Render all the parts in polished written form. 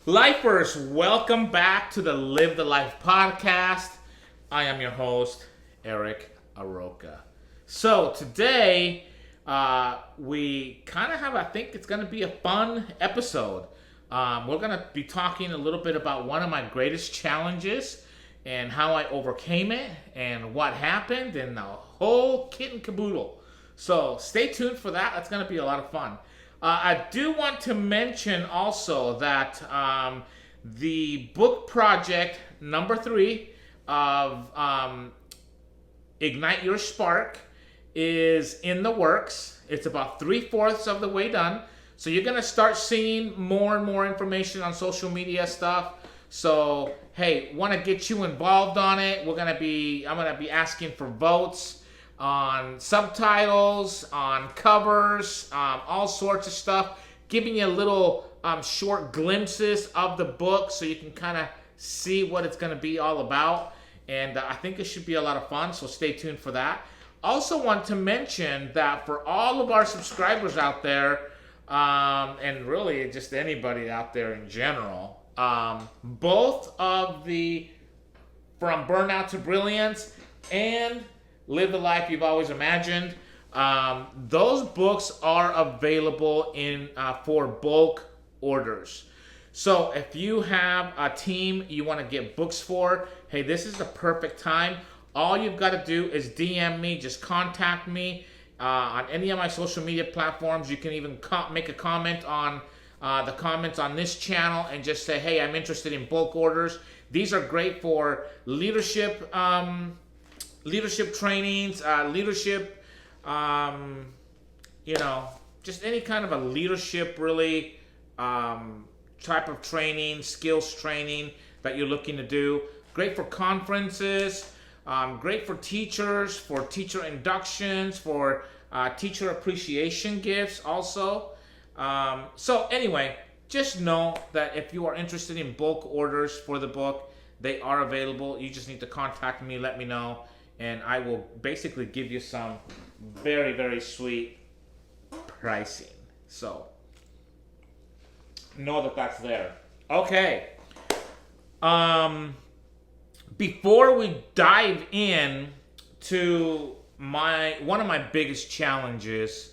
Lifers, welcome back to the Live the Life podcast. I am your host, Eric Aroca. So today, we kind of have, I think it's going to be a fun episode. We're going to be talking a little bit about one of my greatest challenges and how I overcame it and what happened and the whole kit and caboodle. So stay tuned for that. That's going to be a lot of fun. I do want to mention also that the book project number 3 of Ignite Your Spark is in the works. It's about 3/4 of the way done. So you're going to start seeing more and more information on social media stuff. So, hey, want to get you involved on it. I'm going to be asking for votes on subtitles, on covers, all sorts of stuff, giving you a little short glimpses of the book so you can kind of see what it's going to be all about. And I think it should be a lot of fun, so stay tuned for that. Also want to mention that for all of our subscribers out there, and really just anybody out there in general, both of the From Burnout to Brilliance and Live the Life You've Always Imagined, those books are available in for bulk orders. So if you have a team you want to get books for, hey, this is the perfect time. All you've got to do is DM me, just contact me on any of my social media platforms. You can even make a comment on the comments on this channel and just say, hey, I'm interested in bulk orders. These are great for leadership trainings, just any kind of a leadership really type of training, skills training that you're looking to do. Great for conferences, great for teachers, for teacher inductions, for teacher appreciation gifts also. So anyway, just know that if you are interested in bulk orders for the book, they are available. You just need to contact me, let me know, and I will basically give you some very, very sweet pricing. So know that that's there. Okay. Before we dive in to one of my biggest challenges,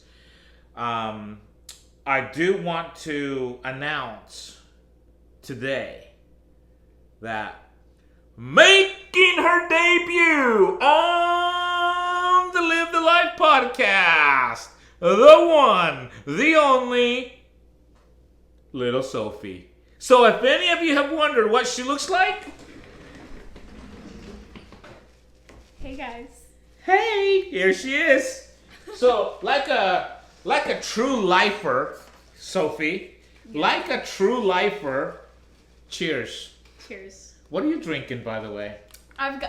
I do want to announce today that making her debut on the Live the Life podcast, the one, the only, little Sophie. So if any of you have wondered what she looks like, hey guys. Hey, here she is. So like a true lifer, Sophie, yeah. Like a true lifer, cheers. Cheers. What are you drinking, by the way?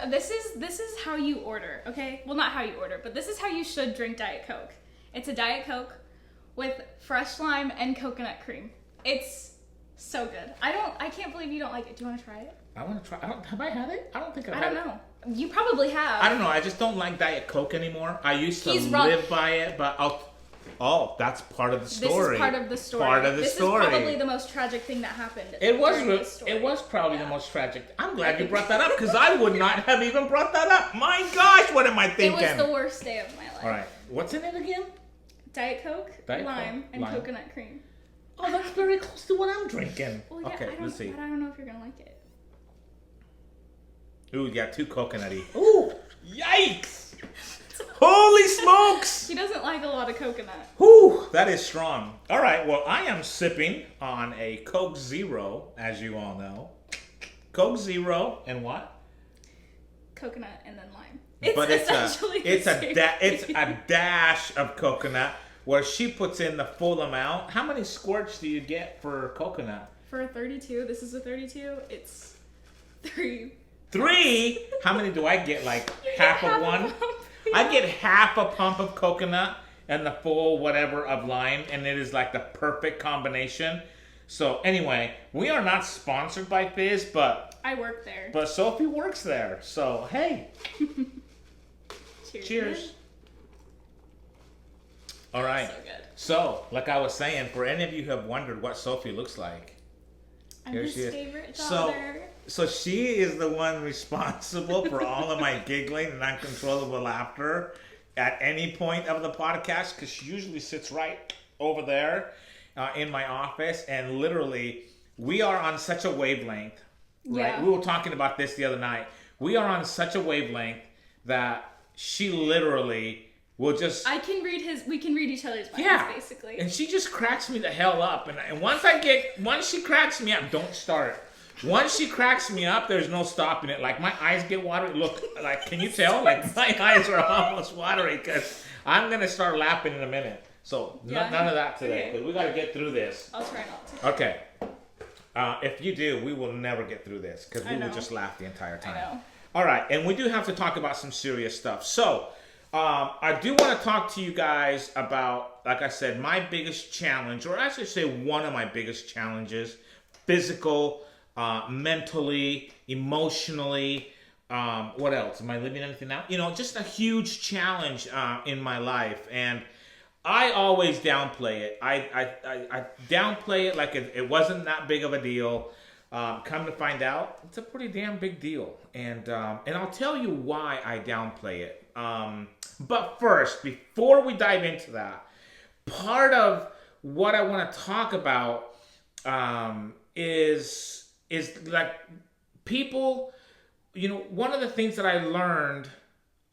This is how you order, okay? Well, not how you order, but this is how you should drink Diet Coke. It's a Diet Coke with fresh lime and coconut cream. It's so good. I can't believe you don't like it. Do you want to try it? I want to try. Have I had it? I don't think I've had it. I don't know. You probably have. I don't know. I just don't like Diet Coke anymore. I used to live by it, but that's part of the story. This is part of the story. This is probably the most tragic thing that happened. It was probably the most tragic. I'm glad you brought that up because I would not have even brought that up. My gosh, what am I thinking? It was the worst day of my life. All right. What's in it again? Diet Coke, lime, and coconut cream. Oh, that's very close to what I'm drinking. Well, yeah, okay, let's see. But I don't know if you're going to like it. Ooh, yeah, too coconutty. Ooh, yikes! Holy smokes! He doesn't like a lot of coconut. Whew, that is strong. All right, well, I am sipping on a Coke Zero, as you all know. Coke Zero and what? Coconut and then lime. It's a dash of coconut where she puts in the full amount. How many squirts do you get for coconut? For a 32, this is a 32. It's 3. 3? How many do I get? Like half of one? I get half a pump of coconut and the full whatever of lime, and it is like the perfect combination. So anyway, we are not sponsored by Fizz, but I work there. But Sophie works there. So hey. Cheers. All right. So good. So, like I was saying, for any of you who have wondered what Sophie looks like, I'm Here his she is. favorite So, daughter. so she is the one responsible for all of my giggling and uncontrollable laughter at any point of the podcast, because she usually sits right over there in my office, and literally we are on such a wavelength, right? Yeah. We were talking about this the other night. We are on such a wavelength that she literally will just... we can read each other's minds, Yeah, basically. and she just cracks me the hell up. And once she cracks me up, don't start. Once she cracks me up, there's no stopping it. Like, my eyes get watery. Look, like, can you tell? Like, my eyes are almost watery because I'm going to start laughing in a minute. So, Yeah. none of that today, Okay. because we got to get through this. I'll try not to. Okay. If you do, we will never get through this because we I will know. just laugh the entire time. I know. All right, and we do have to talk about some serious stuff. So, I do want to talk to you guys about, like I said, my biggest challenge, or I should say one of my biggest challenges, physical, mentally, emotionally, what else? Am I leaving anything out? You know, just a huge challenge in my life. And I always downplay it. I downplay it like it wasn't that big of a deal. Come to find out, it's a pretty damn big deal. And I'll tell you why I downplay it. But first, before we dive into that, part of what I want to talk about is like people, you know, one of the things that I learned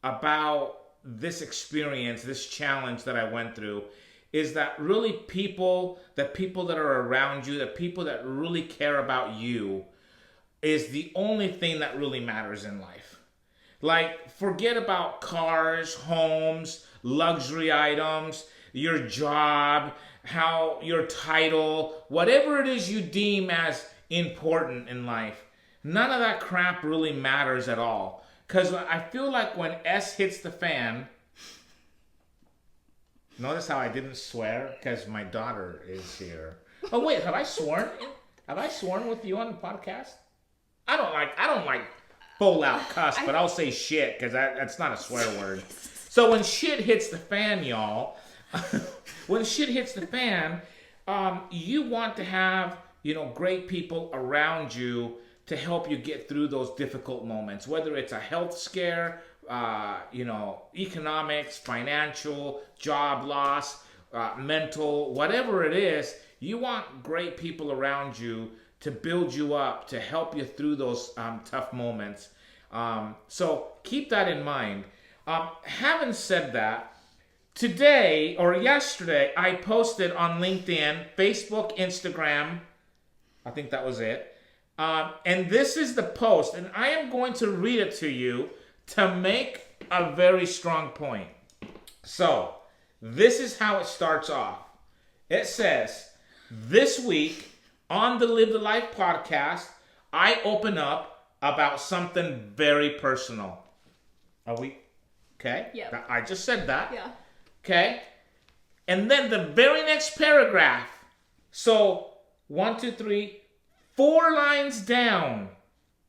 about this experience, this challenge that I went through, is that really the people that are around you, the people that really care about you, is the only thing that really matters in life. Like, forget about cars, homes, luxury items, your job, your title, whatever it is you deem as important in life. None of that crap really matters at all. Because I feel like when S hits the fan... Notice how I didn't swear? Because my daughter is here. Oh, wait, have I sworn? Have I sworn with you on the podcast? I don't like full out cuss, but I'll say shit because that's not a swear word. So when shit hits the fan, y'all, when shit hits the fan, you want to have, you know, great people around you to help you get through those difficult moments, whether it's a health scare, you know, economics, financial, job loss, mental, whatever it is. You want great people around you to build you up, to help you through those tough moments. So keep that in mind. Having said that, today or yesterday, I posted on LinkedIn, Facebook, Instagram. I think that was it. And this is the post, and I am going to read it to you to make a very strong point. So, this is how it starts off. It says, this week on the Live the Life podcast, I open up about something very personal. Are we? Okay. Yeah. I just said that. Yeah. Okay. And then the very next paragraph. So, 1, 2, 3, 4 lines down,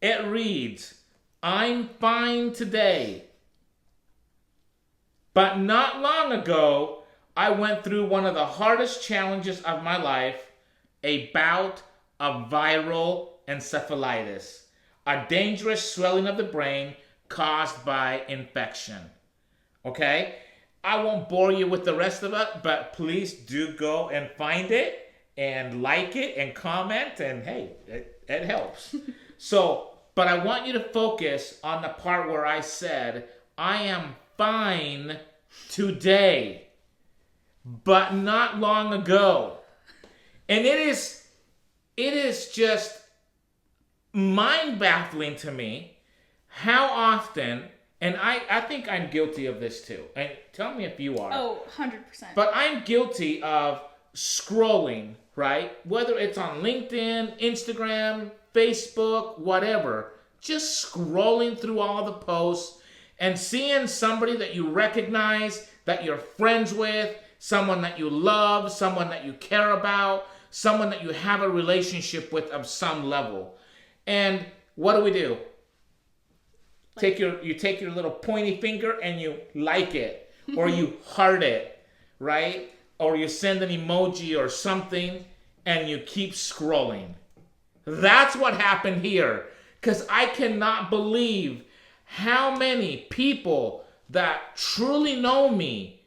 it reads, I'm fine today. But not long ago, I went through one of the hardest challenges of my life, a bout of viral encephalitis, a dangerous swelling of the brain caused by infection. Okay? I won't bore you with the rest of it, but please do go and find it and like it and comment, and hey, it helps. But I want you to focus on the part where I said, I am fine today, but not long ago. And it is just mind-baffling to me how often, and I think I'm guilty of this too, and tell me if you are. Oh, 100%. But I'm guilty of scrolling, right? Whether it's on LinkedIn, Instagram, Facebook, whatever, just scrolling through all the posts and seeing somebody that you recognize, that you're friends with, someone that you love, someone that you care about, someone that you have a relationship with of some level. And what do? You take your little pointy finger and you like it, or you heart it, right? Or you send an emoji or something and you keep scrolling. That's what happened here. Because I cannot believe how many people that truly know me,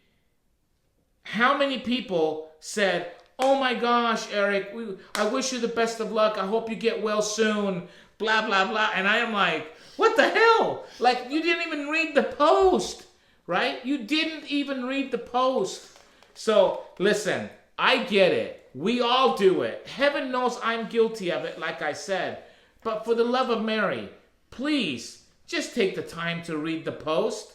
how many people said, oh my gosh, Eric, I wish you the best of luck. I hope you get well soon. Blah, blah, blah. And I am like, what the hell? Like, you didn't even read the post, right? You didn't even read the post. So, listen, I get it. We all do it. Heaven knows I'm guilty of it, like I said. But for the love of Mary, please, just take the time to read the post.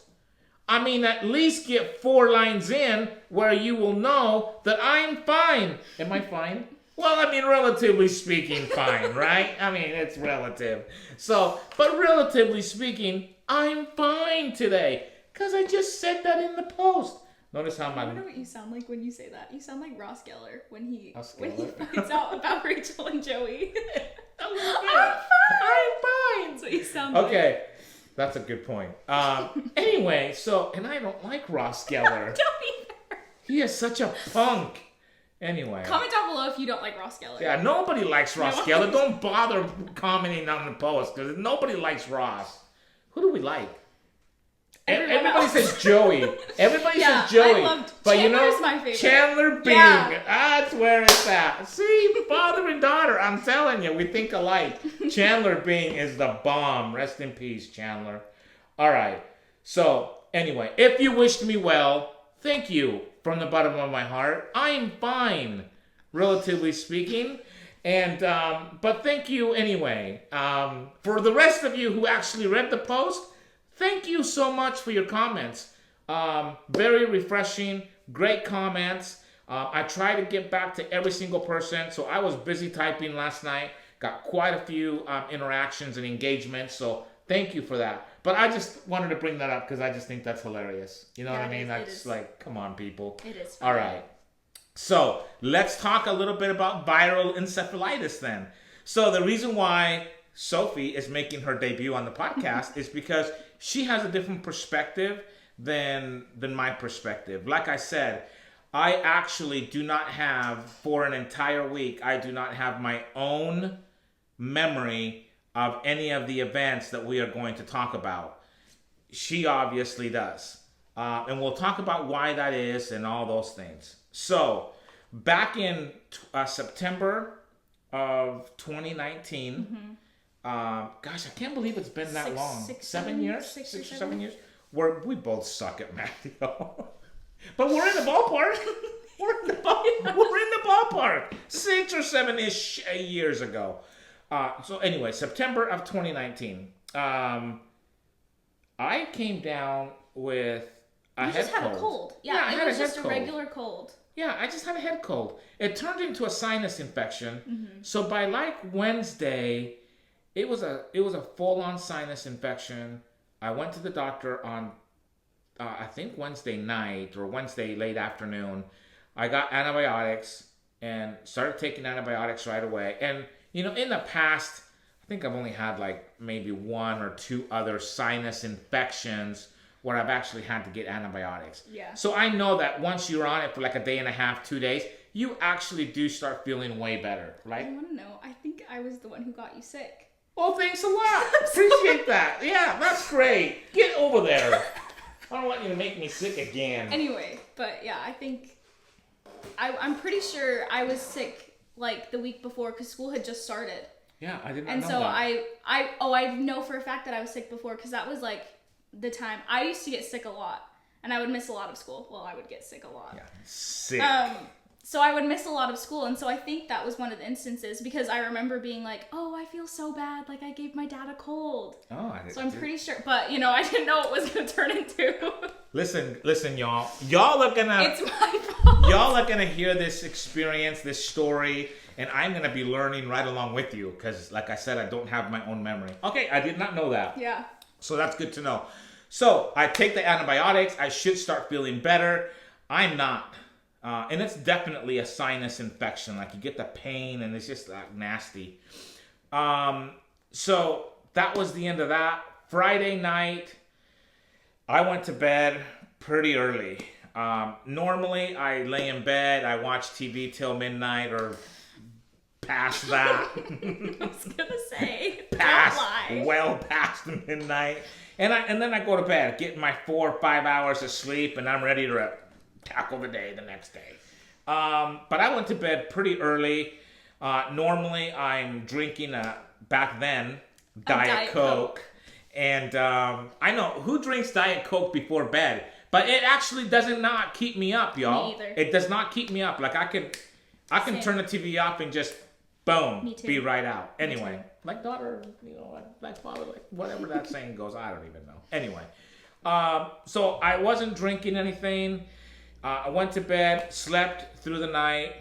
I mean, at least get 4 lines in where you will know that I'm fine. Am I fine? Well, I mean, relatively speaking, fine, right? I mean, it's relative. So, but relatively speaking, I'm fine today. Because I just said that in the post. Notice how I wonder what you sound like when you say that. You sound like Ross Geller when he finds out about Rachel and Joey. I'm fine. That's what you sound like. Okay. That's a good point. Anyway, so, and I don't like Ross Geller. I don't either. He is such a punk. Anyway. Comment down below if you don't like Ross Geller. Yeah, nobody likes Ross Geller. Don't bother commenting on the post because nobody likes Ross. Who do we like? Everybody says Joey. Everybody says Joey. I loved but Chandler's my favorite. Chandler Bing. Yeah. That's where it's at. See, father and daughter. I'm telling you, we think alike. Chandler Bing is the bomb. Rest in peace, Chandler. All right. So, anyway, if you wished me well, thank you from the bottom of my heart. I'm fine, relatively speaking. And but thank you anyway. For the rest of you who actually read the post, thank you so much for your comments. Very refreshing, great comments. I try to get back to every single person. So I was busy typing last night. Got quite a few interactions and engagements. So thank you for that. But I just wanted to bring that up because I just think that's hilarious. You know what I mean? That's like, come on, people. It is funny. All right. So let's talk a little bit about viral encephalitis then. So the reason why Sophie is making her debut on the podcast is because she has a different perspective than my perspective. Like I said, I actually do not have, for an entire week, I do not have my own memory of any of the events that we are going to talk about. She obviously does. And we'll talk about why that is and all those things. So, back in September of 2019, gosh, I can't believe it's been that long. 7 years? 6 or 7 years? We both suck at math, y'all. But we're in the ballpark. We're in the ballpark. 6 or 7-ish years ago. So anyway, September of 2019. I came down with a head cold. You just had a cold. Yeah, it was just a regular cold. Yeah, I just had a head cold. It turned into a sinus infection. So by like Wednesday, it was a full-on sinus infection. I went to the doctor on I think Wednesday night or Wednesday late afternoon. I got antibiotics and started taking antibiotics right away. And you know, in the past, I think I've only had like maybe 1 or 2 other sinus infections where I've actually had to get antibiotics. Yeah. So I know that once you're on it for like a day and a half, 2 days, you actually do start feeling way better, right? I want to know. I think I was the one who got you sick. Oh, thanks a lot. Appreciate that. Yeah, that's great. Get over there. I don't want you to make me sick again. Anyway, but yeah, I think I'm pretty sure I was sick like the week before because school had just started. Yeah, I didn't know and so that. I know for a fact that I was sick before because that was like the time I used to get sick a lot and I would miss a lot of school. Well, I would get sick a lot. Yeah, sick. So I would miss a lot of school, and so I think that was one of the instances because I remember being like, "Oh, I feel so bad. Like I gave my dad a cold." Oh, I didn't. So I'm pretty sure, but you know, I didn't know it was gonna turn into. Listen, y'all. Y'all are gonna. It's my fault. Y'all are gonna hear this experience, this story, and I'm gonna be learning right along with you because, like I said, I don't have my own memory. Okay, I did not know that. Yeah. So that's good to know. So I take the antibiotics. I should start feeling better. I'm not. And it's definitely a sinus infection. Like you get the pain and it's just like nasty. So that was the end of that. Friday night, I went to bed pretty early. Normally I lay in bed, I watch TV till midnight or past that. I was gonna say, Past, don't lie. well past midnight. And then I go to bed, get my 4 or 5 hours of sleep, and I'm ready to tackle the day the next day. But I went to bed pretty early. Normally, I'm drinking back then Diet Coke. And I know who drinks Diet Coke before bed, but it actually doesn't not keep me up, y'all. Me either. It does not keep me up. Like I can Same. turn the TV off and just boom, Me too. be right out. Me Anyway, too. like daughter, like father, like whatever that saying goes, I don't even know. Anyway, so I wasn't drinking anything. I went to bed, slept through the night.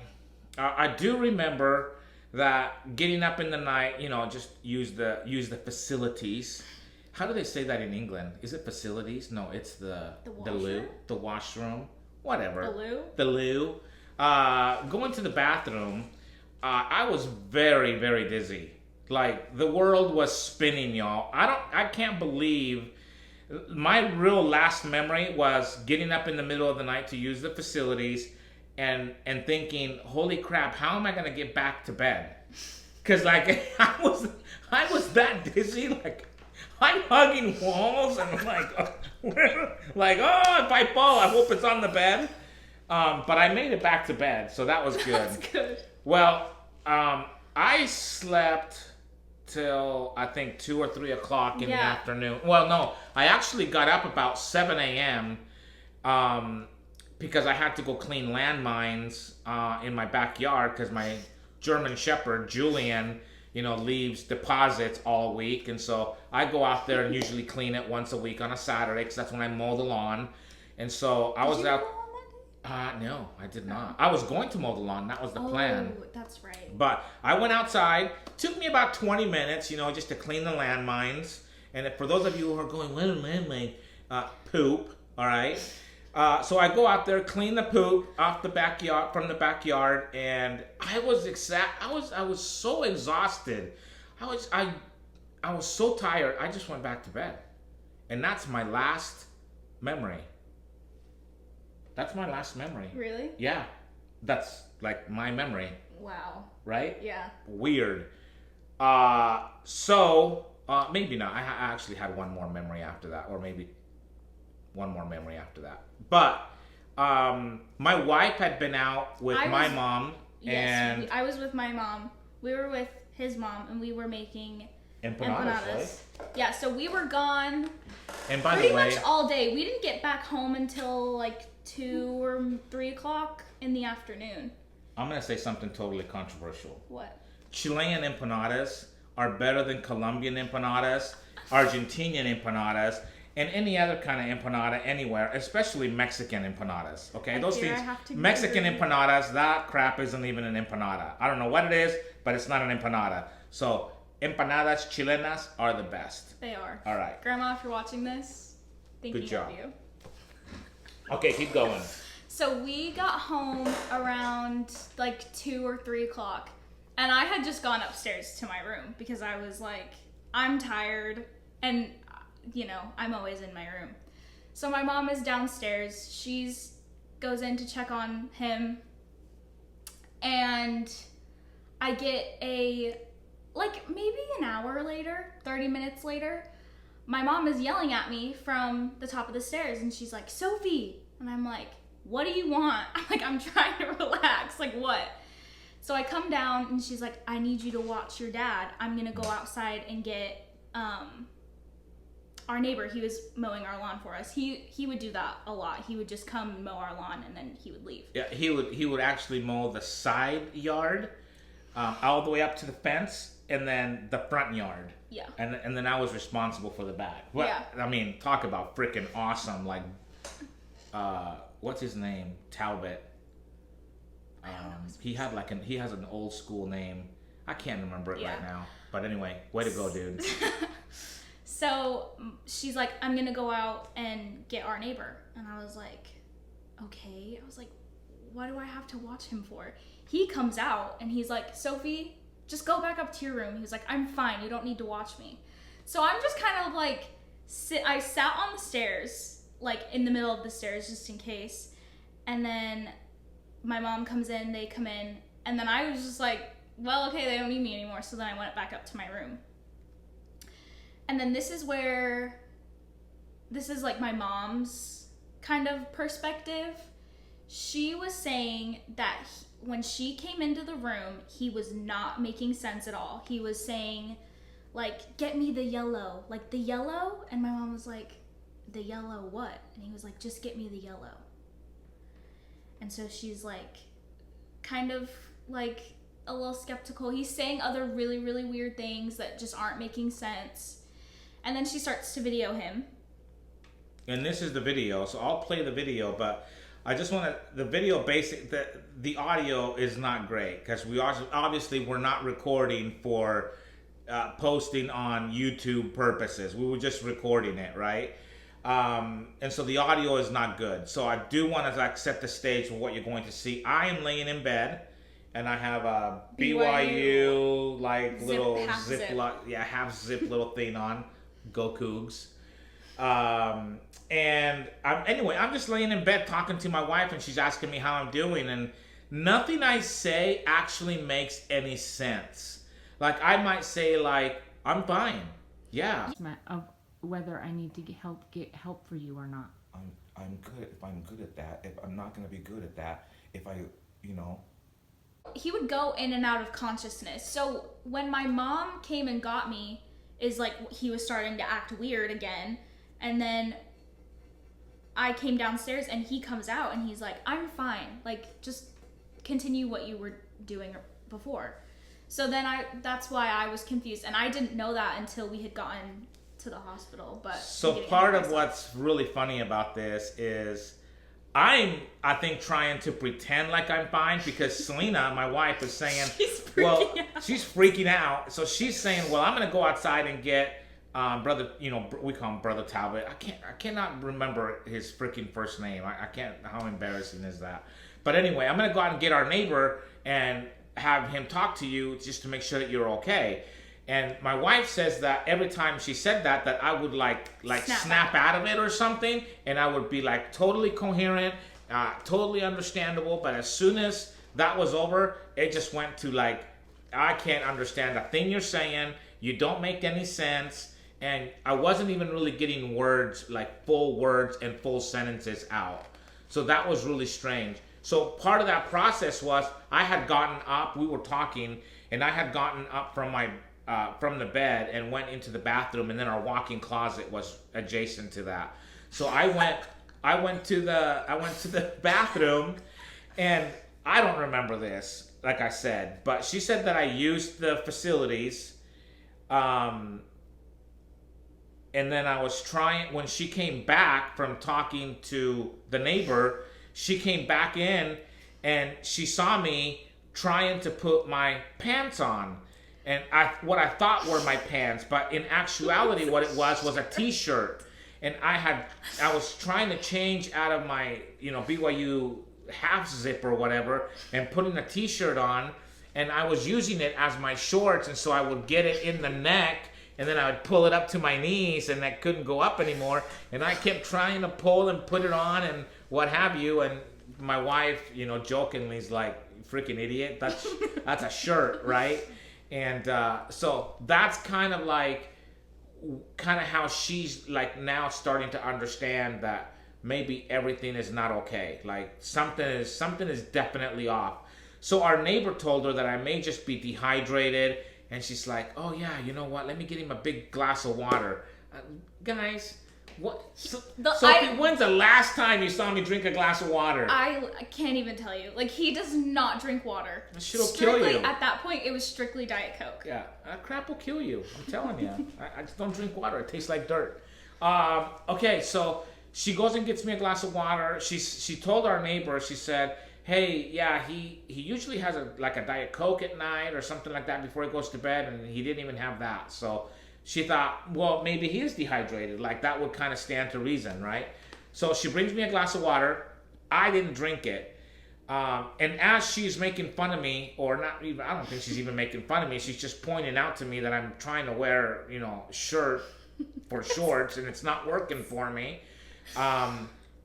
I do remember that getting up in the night, just use the facilities. How do they say that in England? Is it facilities? No, it's the loo, the washroom, whatever. The loo. Going to the bathroom, I was very, very dizzy. Like the world was spinning, y'all. I can't believe. My real last memory was getting up in the middle of the night to use the facilities and thinking, holy crap, how am I gonna get back to bed? Cause like I was that dizzy, like I'm hugging walls and I'm like, if I fall, I hope it's on the bed. But I made it back to bed, so that was good. That's good. Well, I slept till I think 2 or 3 o'clock in the afternoon. Well, no, I actually got up about 7 a.m. Because I had to go clean landmines in my backyard because my German Shepherd, Julian, leaves deposits all week. And so I go out there and usually clean it once a week on a Saturday because that's when I mow the lawn. And so I was out. No, I did not. I was going to mow the lawn. That was the plan. Oh, that's right. But I went outside. Took me about 20 minutes, just to clean the landmines. And for those of you who are going, what is landmine? Poop, all right? So I go out there, clean the poop off the backyard, from the backyard, and I was so exhausted. I was so tired. I just went back to bed. And that's my last memory. That's my last memory. Really? Yeah. That's like my memory. Wow. Right? Yeah. Weird. Maybe not. I actually had one more memory after that, or maybe one more memory after that. But my wife had been out with my mom. Yes, and I was with my mom. We were with his mom, and we were making empanadas. Right? Yeah, so we were gone and by pretty the way, much all day. We didn't get back home until like 2 or 3 o'clock in the afternoon. I'm going to say something totally controversial. What? Chilean empanadas are better than Colombian empanadas, Argentinian empanadas, and any other kind of empanada anywhere, especially Mexican empanadas. Okay, those things. Mexican empanadas, that crap isn't even an empanada. I don't know what it is, but it's not an empanada. So empanadas chilenas are the best. They are. All right. Grandma, if you're watching this, thinking Good job. of you. Okay, keep going. So we got home around like 2 or 3 o'clock, and I had just gone upstairs to my room because I was like, I'm tired, and I'm always in my room. So my mom is downstairs. She's goes in to check on him, and I get maybe an hour later, 30 minutes later, my mom is yelling at me from the top of the stairs, and she's like, Sophie, and I'm like, what do you want? I'm like, I'm trying to relax, like what? So I come down, and she's like, I need you to watch your dad. I'm gonna go outside and get our neighbor. He was mowing our lawn for us. He would do that a lot. He would just come and mow our lawn, and then he would leave. Yeah, he would actually mow the side yard all the way up to the fence, and then the front yard. Yeah. And then I was responsible for the back. But, yeah. I mean, talk about freaking awesome. Like, what's his name? Talbot. He has an old school name. I can't remember it right now. But anyway, way to go, dude. So she's like, I'm gonna go out and get our neighbor. And I was like, okay. I was like, what do I have to watch him for? He comes out and he's like, Sophie, just go back up to your room. He was like, I'm fine. You don't need to watch me. So I'm just kind of like, I sat on the stairs, like in the middle of the stairs just in case. And then my mom comes in, they come in. And then I was just like well, okay, they don't need me anymore. So then I went back up to my room. And then this is like my mom's kind of perspective. She was saying that when she came into the room, he was not making sense at all. He was saying, like, get me the yellow. Like, the yellow? And my mom was like, the yellow what? And he was like, just get me the yellow. And so she's like, kind of like a little skeptical. He's saying other really, really weird things that just aren't making sense. And then she starts to video him. And this is the video, so I'll play the video, but I just want to, the video the audio is not great because we're not recording for posting on YouTube purposes. We were just recording it, right? And so the audio is not good. So I do want to like set the stage for what you're going to see. I am laying in bed and I have a BYU like little half zip little thing on. Go Cougs. And I'm just laying in bed talking to my wife and she's asking me how I'm doing and nothing I say actually makes any sense. Like I might say like, I'm fine. Yeah. Of whether I need to get help for you or not. I'm good if I'm good at that. If I'm not going to be good at that, if I, He would go in and out of consciousness. So when my mom came and got me, is like he was starting to act weird again. And then I came downstairs and he comes out and he's like, I'm fine. Like, just continue what you were doing before. So then that's why I was confused. And I didn't know that until we had gotten to the hospital. But so part of what's really funny about this is I think trying to pretend like I'm fine because Selena, my wife, is saying, she's freaking out. So she's saying, well, I'm going to go outside and get brother, we call him Brother Talbot. I cannot remember his freaking first name. I can't, how embarrassing is that? But anyway, I'm going to go out and get our neighbor and have him talk to you just to make sure that you're okay. And my wife says that every time she said that I would like snap out of it or something, and I would be like totally coherent, totally understandable. But as soon as that was over, it just went to like, I can't understand a thing you're saying. You don't make any sense. And I wasn't even really getting words, like full words and full sentences out. So that was really strange. So part of that process was I had gotten up, we were talking, and I had gotten up from the bed and went into the bathroom, and then our walk-in closet was adjacent to that. So I went to the bathroom, and I don't remember this, like I said, but she said that I used the facilities, and then I was trying, when she came back from talking to the neighbor, she came back in and she saw me trying to put my pants on. And what I thought were my pants, but in actuality what it was a t-shirt. And I was trying to change out of my, BYU half zip or whatever and putting a t-shirt on, and I was using it as my shorts, and so I would get it in the neck and then I would pull it up to my knees and that couldn't go up anymore, and I kept trying to pull and put it on and what have you, and my wife, jokingly is like, freaking idiot, that's a shirt, right? And so that's kind of how she's like now starting to understand that maybe everything is not okay. Like something is definitely off. So our neighbor told her that I may just be dehydrated, and she's like, oh yeah, you know what? Let me get him a big glass of water. Guys, what? Sophie, when's the last time you saw me drink a glass of water? I can't even tell you. Like, he does not drink water. Shit'll kill you. At that point, it was strictly Diet Coke. Yeah, crap will kill you. I'm telling you. I just don't drink water. It tastes like dirt. Okay, so she goes and gets me a glass of water. She told our neighbor, she said, hey, yeah, he usually has a Diet Coke at night or something like that before he goes to bed, and he didn't even have that. So she thought, well, maybe he is dehydrated. Like, that would kind of stand to reason, right? So she brings me a glass of water. I didn't drink it. And as she's making fun of me, or not even, I don't think she's even making fun of me. She's just pointing out to me that I'm trying to wear, shirt for shorts, and it's not working for me.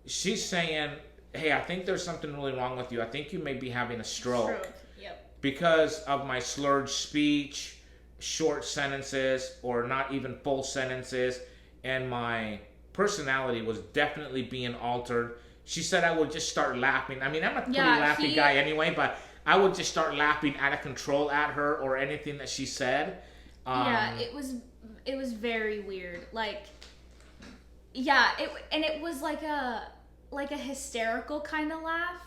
She's saying, hey, I think there's something really wrong with you. I think you may be having a stroke. Yep. because of my slurred speech, short sentences, or not even full sentences, and my personality was definitely being altered. She said I would just start laughing. I mean, I'm a pretty laughy guy anyway, but I would just start laughing out of control at her or anything that she said. It was very weird. Like, yeah, it was like a hysterical kind of laugh.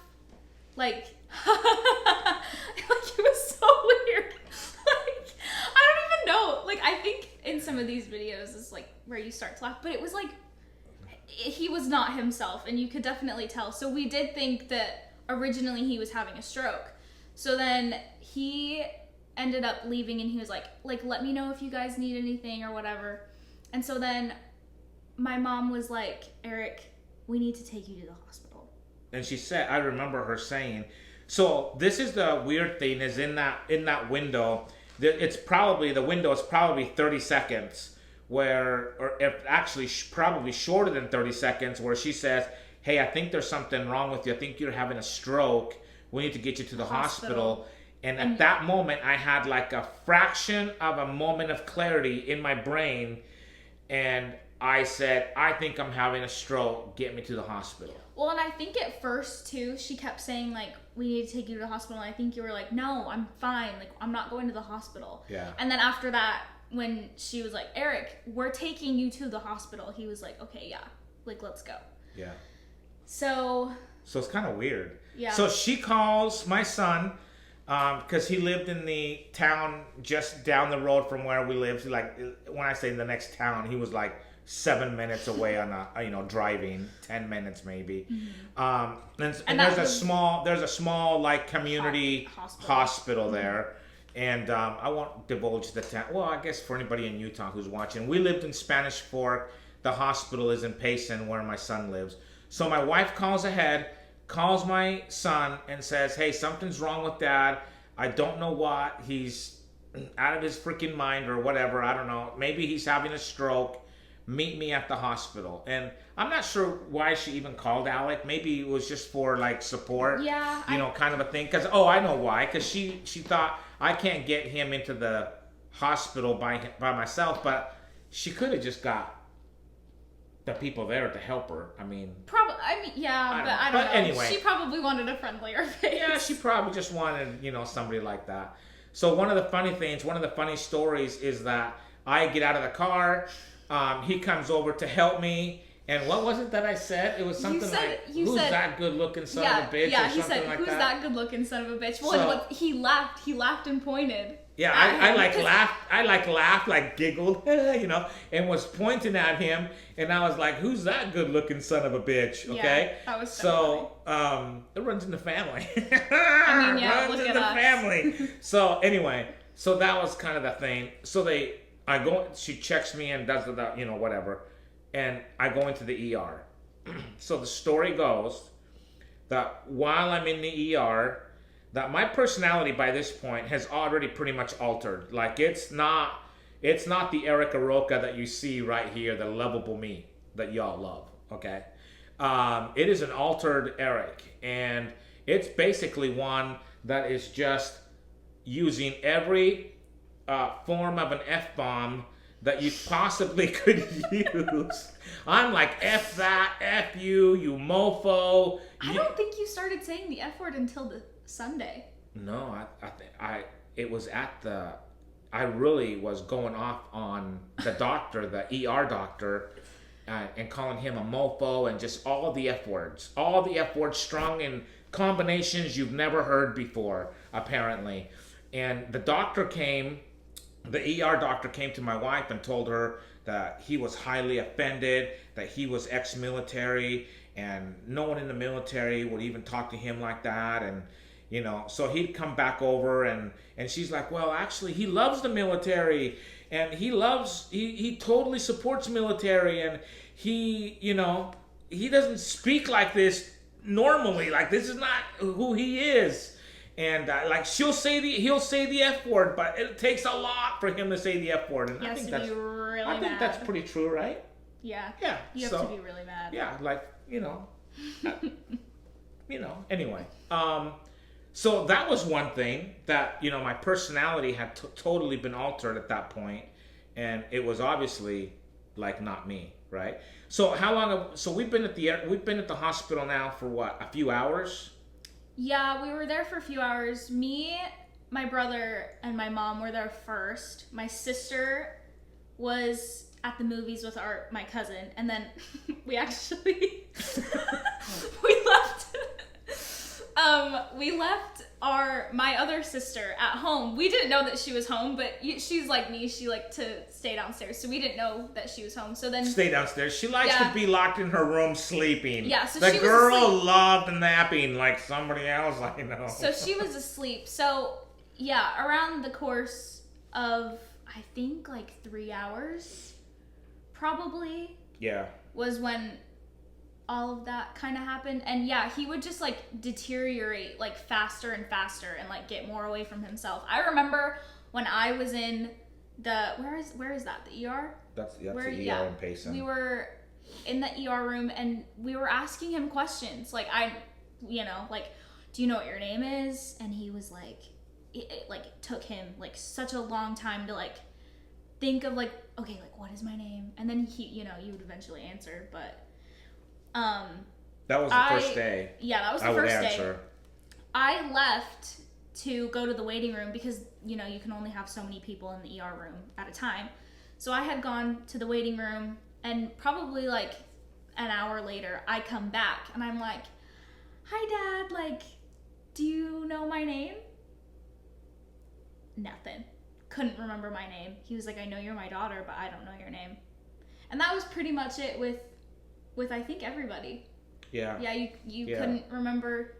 Like, it was so weird. Like, I don't even know. Like, I think in some of these videos is like where you start to laugh, but it was like he was not himself, and you could definitely tell. So we did think that originally he was having a stroke. So then he ended up leaving, and he was like let me know if you guys need anything or whatever. And so then my mom was like, Eric, we need to take you to the hospital. And she said, I remember her saying, so this is the weird thing, is in that window, the window is probably 30 seconds, or if actually probably shorter than 30 seconds, where she says, hey, I think there's something wrong with you. I think you're having a stroke. We need to get you to the hospital. And at that moment, I had like a fraction of a moment of clarity in my brain. And I said, I think I'm having a stroke. Get me to the hospital. Well, and I think at first, too, she kept saying, like, we need to take you to the hospital. And I think you were like, no, I'm fine. Like, I'm not going to the hospital. Yeah. And then after that, when she was like, Eric, we're taking you to the hospital, he was like, okay, yeah. Like, let's go. Yeah. So it's kind of weird. Yeah. So she calls my son, because he lived in the town just down the road from where we lived. Like, when I say the next town, he was like 7 minutes away on driving 10 minutes maybe. Mm-hmm. And there's a small like community hospital there. And I won't divulge the town. Well, I guess for anybody in Utah who's watching, we lived in Spanish Fork. The hospital is in Payson, where my son lives. So my wife calls ahead, calls my son, and says, hey, something's wrong with Dad. I don't know what. He's out of his freaking mind or whatever. I don't know. Maybe he's having a stroke. Meet me at the hospital. And I'm not sure why she even called Alec. Maybe it was just for like support. Yeah. Kind of a thing. Because, I know why. Because she thought, I can't get him into the hospital by myself. But she could have just got the people there to help her. I mean, I don't know. Anyway, she probably wanted a friendlier face. Yeah, she probably just wanted, somebody like that. So one of the funny stories is that I get out of the car, he comes over to help me, and what was it that I said? It was something who's that good-looking son of a bitch? Yeah, or he something said, like who's that good-looking son of a bitch? Well, So, he laughed and pointed. Yeah, I laughed, like giggled, and was pointing at him, and I was like, who's that good-looking son of a bitch, okay? Yeah, that was so funny. It runs in the family. I mean, yeah, runs look in at the us. family. So anyway, that was kind of the thing. So she checks me and does the, whatever, and I go into the ER. So the story goes that while I'm in the ER, that my personality by this point has already pretty much altered. Like, it's not the Eric Aroca that you see right here, the lovable me that y'all love, okay? It is an altered Eric, and it's basically one that is just using every form of an F-bomb that you possibly could use. I'm like, F that, F you, you mofo. I don't think you started saying the F word until the Sunday. No, I really was going off on the doctor, the ER doctor, and calling him a mofo and just all the F words strung in combinations you've never heard before, apparently. And the ER doctor came to my wife and told her that he was highly offended, that he was ex-military, and no one in the military would even talk to him like that. And so he'd come back over, and she's like, well, actually, he loves the military, and he totally supports military, and he doesn't speak like this normally. Like, this is not who he is. And he'll say the F word, but it takes a lot for him to say the F word. And I think that's pretty true, right? Yeah. Yeah. You have to be really mad. Yeah, anyway. So that was one thing that, my personality had totally been altered at that point, and it was obviously like not me, right? So how long? So we've been at the hospital now for what, a few hours? Yeah, we were there for a few hours. Me, my brother, and my mom were there first. My sister was at the movies with my cousin, and then we actually we left my other sister at home. We didn't know that she was home, but she's like me. She liked to stay downstairs, so we didn't know that she was home. So then stay downstairs. She likes to be locked in her room sleeping. Yeah, so the she girl was asleep. loved napping like somebody else I know. So she was asleep. So yeah, around the course of I think like 3 hours, probably. Yeah. Was when all of that kind of happened. And yeah, he would just like deteriorate like faster and faster and like get more away from himself. I remember when I was in the where is that, the ER? That's the ER in Payson. We were in the ER room and we were asking him questions like like, do you know what your name is? And he was like, it took him like such a long time to like think of like, okay, like what is my name? And then he would eventually answer, but that was the first day. Yeah, that was the first day. I left to go to the waiting room because, you can only have so many people in the ER room at a time. So I had gone to the waiting room, and probably like an hour later, I come back and I'm like, hi Dad, like, do you know my name? Nothing. Couldn't remember my name. He was like, I know you're my daughter, but I don't know your name. And that was pretty much it with I think everybody. Yeah. Yeah, you couldn't remember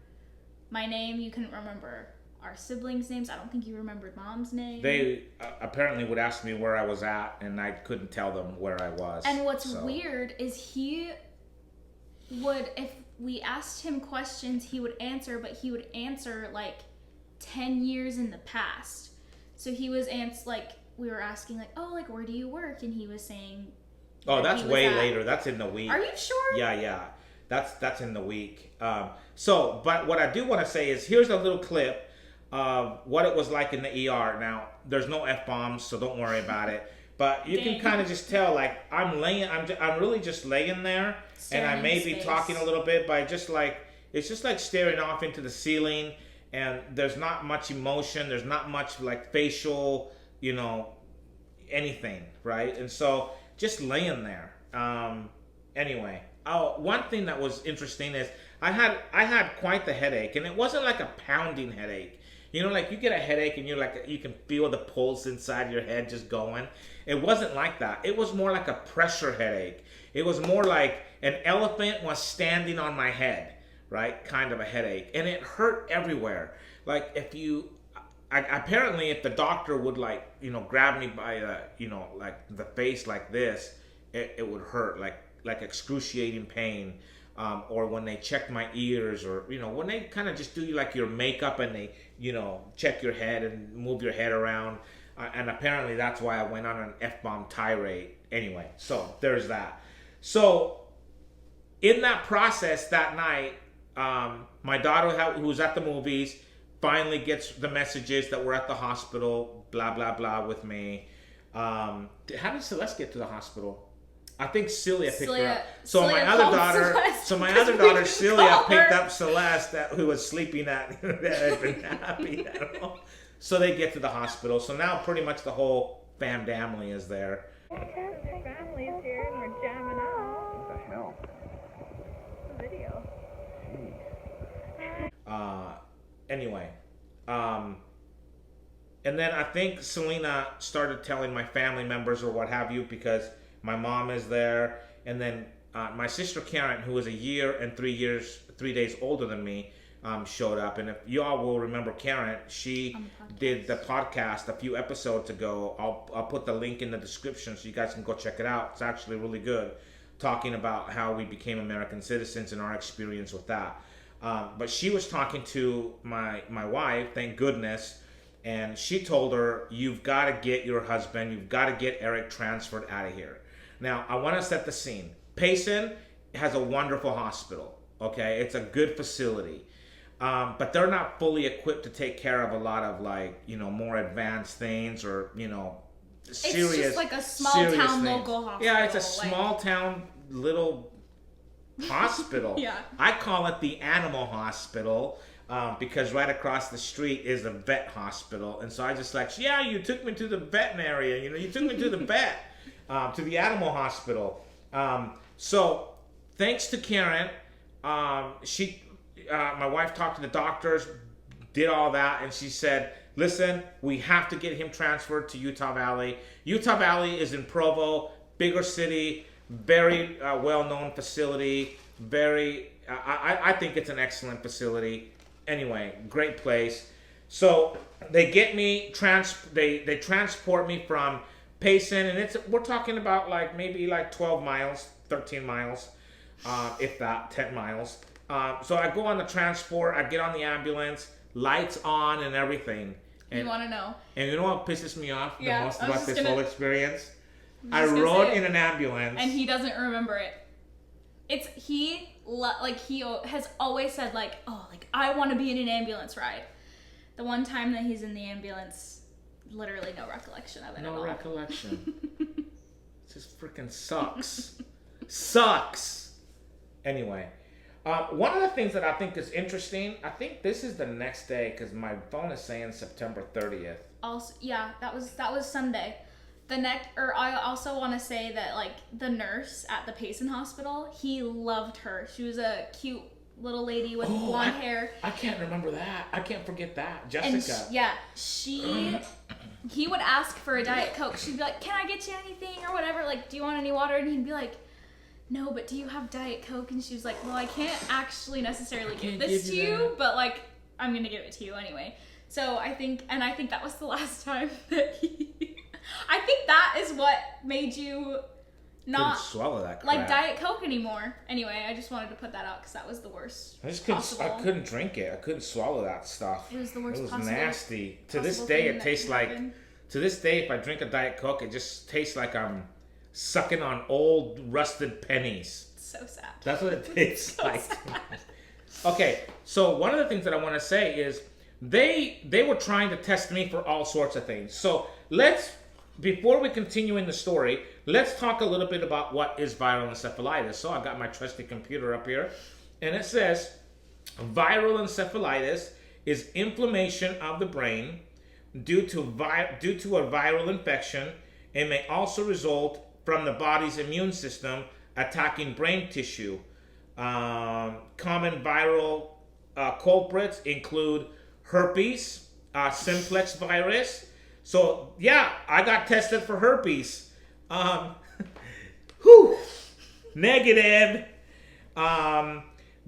my name. You couldn't remember our siblings' names. I don't think you remembered Mom's name. They apparently would ask me where I was at, and I couldn't tell them where I was. And what's weird is he would, if we asked him questions, he would answer, but he would answer like 10 years in the past. So he was we were asking like, oh, like where do you work? And he was saying, oh, that's way later. That's in the week. Are you sure? Yeah. That's in the week. But what I do want to say is here's a little clip of what it was like in the ER. Now, there's no F-bombs, so don't worry about it. But you can kind of just tell, like, I'm really just laying there, staring, and I may be talking a little bit, but it's just like staring off into the ceiling, and there's not much emotion. There's not much like facial, anything, right? And so just laying there. Anyway, one thing that was interesting is I had quite the headache, and it wasn't like a pounding headache. Like you get a headache and you can feel the pulse inside your head just going. It wasn't like that. It was more like a pressure headache. It was more like an elephant was standing on my head, right? Kind of a headache, and it hurt everywhere. Like apparently if the doctor would grab me by the face like this, it would hurt like excruciating pain. Or when they checked my ears, or when they kind of just do your makeup and they check your head and move your head around, and apparently that's why I went on an F-bomb tirade. Anyway, so there's that. So in that process that night, my daughter who was at the movies finally gets the messages that we're at the hospital, blah blah blah, with me. How did Celeste get to the hospital? I think Celia picked her up. So my other daughter, Celia, picked up Celeste, who was sleeping that had been happy. So they get to the hospital. So now pretty much the whole family is there. Family's here and we're jamming out. What the hell? The video. Anyway, and then I think Selena started telling my family members or what have you, because my mom is there, and then my sister Karen, who is a year and 3 days older than me, showed up. And if you all will remember Karen, she did the podcast a few episodes ago. I'll put the link in the description so you guys can go check it out. It's actually really good, talking about how we became American citizens and our experience with that. But she was talking to my wife, thank goodness, and she told her, you've got to get your husband, you've got to get Eric transferred out of here. Now, I want to set the scene. Payson has a wonderful hospital, okay? It's a good facility. but they're not fully equipped to take care of a lot of like, more advanced things or, serious. It's just like a small serious town things. local hospital. Yeah, it's a small town little hospital. Yeah. I call it the animal hospital. Because right across the street is a vet hospital. And so I just like, yeah, you took me to the veterinary, you took me to the vet, to the animal hospital. So thanks to Karen, my wife talked to the doctors, did all that, and she said, listen, we have to get him transferred to Utah Valley. Utah Valley is in Provo, bigger city, very well-known facility, I think it's an excellent facility. Anyway, great place. So they get me they transport me from Payson, and we're talking about like maybe like 12 miles, 13 miles, if that, 10 miles. So I go on the transport, I get on the ambulance, lights on and everything. And, you want to know? And you know what pisses me off the Yeah, most I was about just this whole experience? I just gonna rode say it. in an ambulance. And he doesn't remember it. He has always said like, oh, like I want to be in an ambulance ride. The one time that he's in the ambulance, literally no recollection of it at all. No recollection. It just freaking sucks. Sucks. Anyway, one of the things that I think is interesting, I think this is the next day because my phone is saying September 30th. Also, yeah, that was Sunday. I also want to say that like the nurse at the Payson Hospital, he loved her. She was a cute little lady with blonde hair. I can't remember that. I can't forget that. Jessica. And he would ask for a Diet Coke. She'd be like, can I get you anything or whatever? Like, do you want any water? And he'd be like, no, but do you have Diet Coke? And she was like, well, I can't actually necessarily give this to you, but like, I'm going to give it to you anyway. So I think that was the last time that I think that is what made you not couldn't swallow that crap. like Diet Coke anymore. Anyway, I just wanted to put that out because that was the worst. I couldn't drink it. I couldn't swallow that stuff. It was the worst. It was possible, nasty. To this possible day, thing it that tastes could like. happen. To this day, if I drink a Diet Coke, it just tastes like I'm sucking on old rusted pennies. It's so sad. That's what it tastes So like. sad. Okay, so one of the things that I want to say is they were trying to test me for all sorts of things. So before we continue in the story, let's talk a little bit about what is viral encephalitis. So I got my trusty computer up here, and it says viral encephalitis is inflammation of the brain due to a viral infection and may also result from the body's immune system attacking brain tissue. Common viral culprits include herpes, simplex virus. So yeah, I got tested for herpes. Negative.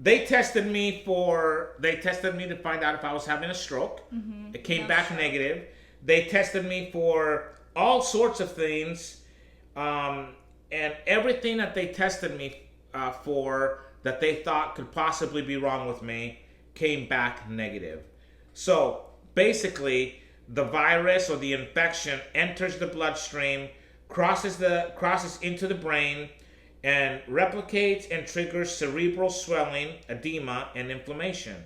They tested me to find out if I was having a stroke. Mm-hmm. It came back negative. They tested me for all sorts of things, and everything that they tested me for that they thought could possibly be wrong with me came back negative. So basically, the virus or the infection enters the bloodstream, crosses into the brain, and replicates and triggers cerebral swelling, edema, and inflammation.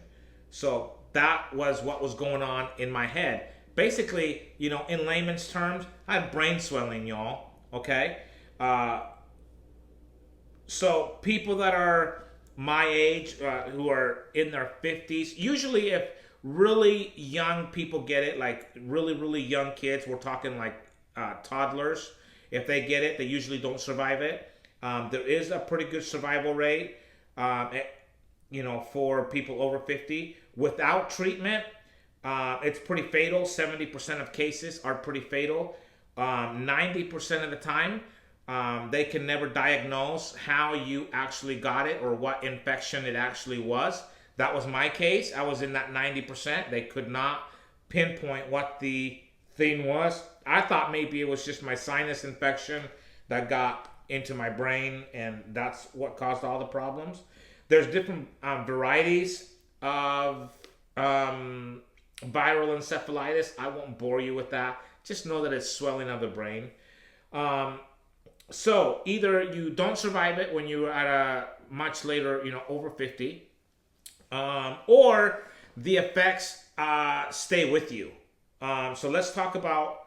So that was what was going on in my head. Basically, in layman's terms, I have brain swelling, y'all. Okay? So people that are my age, who are in their 50s, usually if really young people get it, like really, really young kids, we're talking like toddlers, if they get it, they usually don't survive it. There is a pretty good survival rate, for people over 50. Without treatment, it's pretty fatal. 70% of cases are pretty fatal. 90% of the time, they can never diagnose how you actually got it or what infection it actually was. That was my case. I was in that 90%. They could not pinpoint what the thing was. I thought maybe it was just my sinus infection that got into my brain, and that's what caused all the problems. There's different varieties of viral encephalitis. I won't bore you with that. Just know that it's swelling of the brain. So either you don't survive it when you're at a much later, over 50, or the effects stay with you. So let's talk about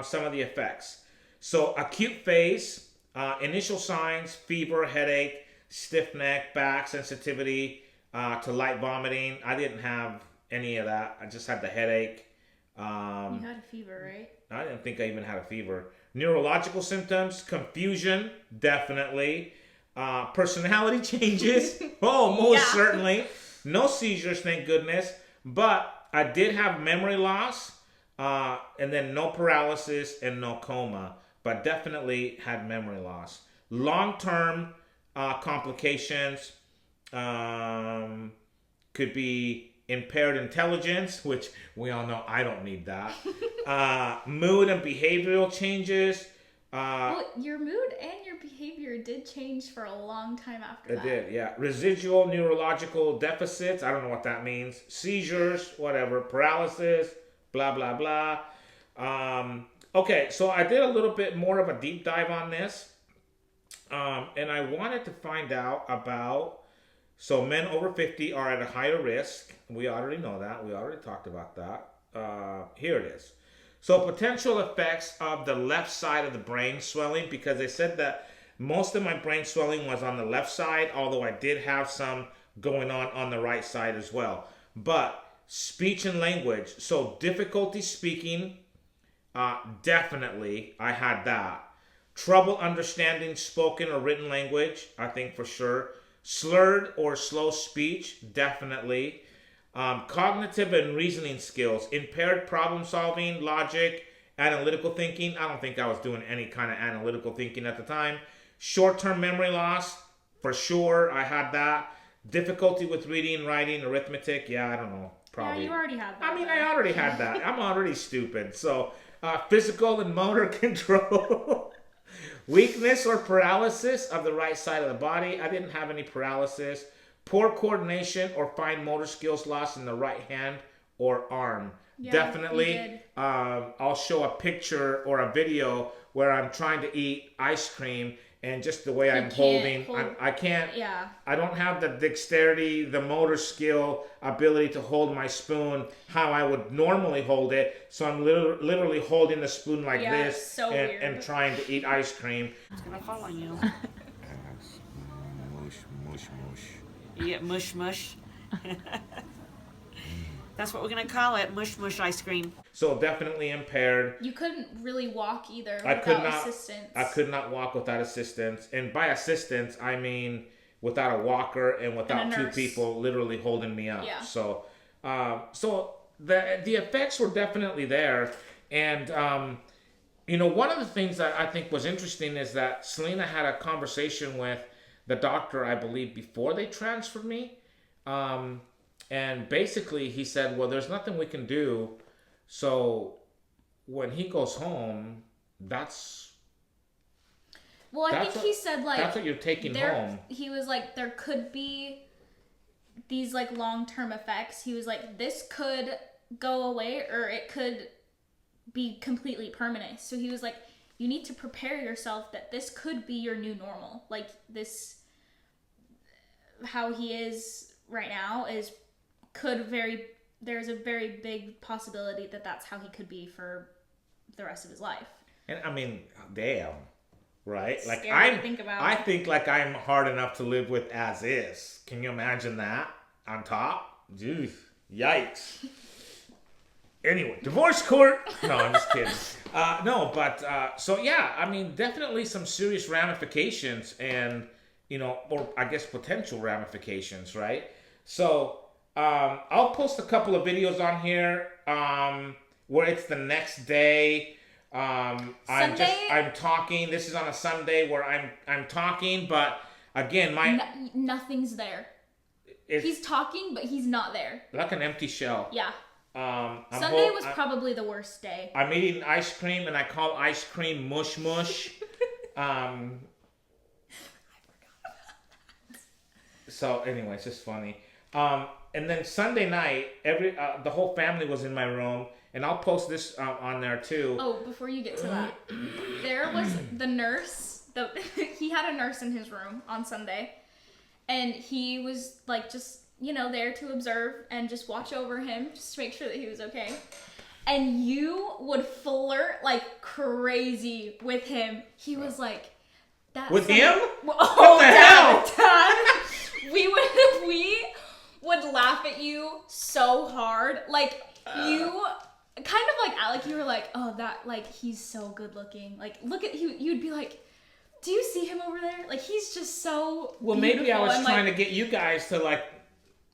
some of the effects. So acute phase, initial signs, fever, headache, stiff neck, back, sensitivity to light vomiting. I didn't have any of that. I just had the headache. You had a fever, right? I didn't think I even had a fever. Neurological symptoms, confusion, definitely. Personality changes, most certainly. No seizures, thank goodness. But I did have memory loss, and then no paralysis and no coma. But definitely had memory loss. Long-term complications could be impaired intelligence, which we all know I don't need that. Mood and behavioral changes. Well, your mood and your behavior did change for a long time after that. It did, yeah. Residual neurological deficits. I don't know what that means. Seizures, whatever. Paralysis, blah, blah, blah. Okay, so I did a little bit more of a deep dive on this. And I wanted to find out about... So men over 50 are at a higher risk. We already know that. We already talked about that. Here it is. So potential effects of the left side of the brain swelling, because they said that most of my brain swelling was on the left side, although I did have some going on the right side as well. But speech and language. So difficulty speaking, definitely I had that. Trouble understanding spoken or written language, I think for sure. Slurred or slow speech, definitely. Cognitive and reasoning skills, impaired problem solving, logic, analytical thinking. I don't think I was doing any kind of analytical thinking at the time. Short-term memory loss, for sure, I had that. Difficulty with reading, writing, arithmetic. Yeah, I don't know. Probably. Yeah, you already had that. I mean, I already had that. I'm already stupid. So, physical and motor control. Weakness or paralysis of the right side of the body. I didn't have any paralysis. Poor coordination or fine motor skills lost in the right hand or arm. Yeah, definitely. I'll show a picture or a video where I'm trying to eat ice cream, and just the way I'm holding, I can't. Yeah. I don't have the dexterity, the motor skill, ability to hold my spoon how I would normally hold it. So I'm literally holding the spoon like this so and trying to eat ice cream. It's gonna fall on you. Mush, mush, mush. You get mush mush. That's what we're gonna call it, mush mush ice cream. So definitely impaired. You couldn't really walk either I could without not. assistance. I could not walk without assistance, and by assistance I mean without a walker and without two people literally holding me up. Yeah. So, so the effects were definitely there, and you know, one of the things that I think was interesting is that Selena had a conversation with the doctor, I believe, before they transferred me. And basically he said, well, there's nothing we can do. So when he goes home, that's... Well, I think he said, like... That's what you're taking home. He was like, there could be these, like, long-term effects. He was like, this could go away or it could be completely permanent. So he was like, you need to prepare yourself that this could be your new normal. Like, this... How he is right now is... There's a very big possibility that that's how he could be for the rest of his life. And I mean, damn, right? It's like scary to think about. I think like I'm hard enough to live with as is. Can you imagine that on top? Jeez, yikes. Anyway, divorce court. No, I'm just kidding. No, but so yeah, I mean, definitely some serious ramifications, and you know, or I guess potential ramifications, right? So. I'll post a couple of videos on here where it's the next day. I'm talking. This is on a Sunday where I'm talking, but again, nothing's there. He's talking, but he's not there. Like an empty shell. Yeah. Sunday was probably the worst day. I'm eating ice cream, and I call ice cream mush mush. I forgot about that. So anyway, it's just funny. And then Sunday night, the whole family was in my room, and I'll post this on there too. Oh, before you get to that, there was the nurse. He had a nurse in his room on Sunday, and he was like just there to observe and just watch over him, just to make sure that he was okay. And you would flirt like crazy with him. He was like, "That's With him? Oh, What the hell? Dad. We would laugh at you so hard. Like, you kind of like Alec, you were like, "Oh, that, like, he's so good looking. Like, look at you." You'd be like, "Do you see him over there? Like, he's just so Well, maybe I beautiful." was And, trying like, to get you guys to, like,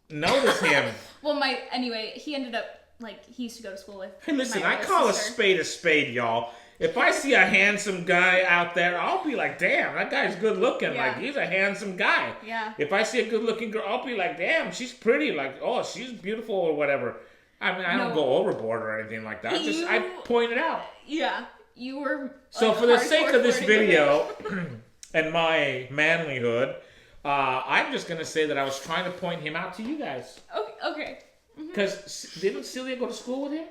notice him. Well, anyway, he ended up, like, he used to go to school with Hey, listen, my I older call sister. a spade, y'all. If I see a handsome guy out there, I'll be like, damn, that guy's good looking. Yeah. Like, he's a handsome guy. Yeah. If I see a good looking girl, I'll be like, damn, she's pretty. Like, oh, she's beautiful or whatever. I mean, I don't No. go overboard or anything like that. I point it out. Yeah, you were. So like, for the sake hardcore of this flirting with video him. and my manlyhood, I'm just going to say that I was trying to point him out to you guys. Okay. Because didn't Celia go to school with him?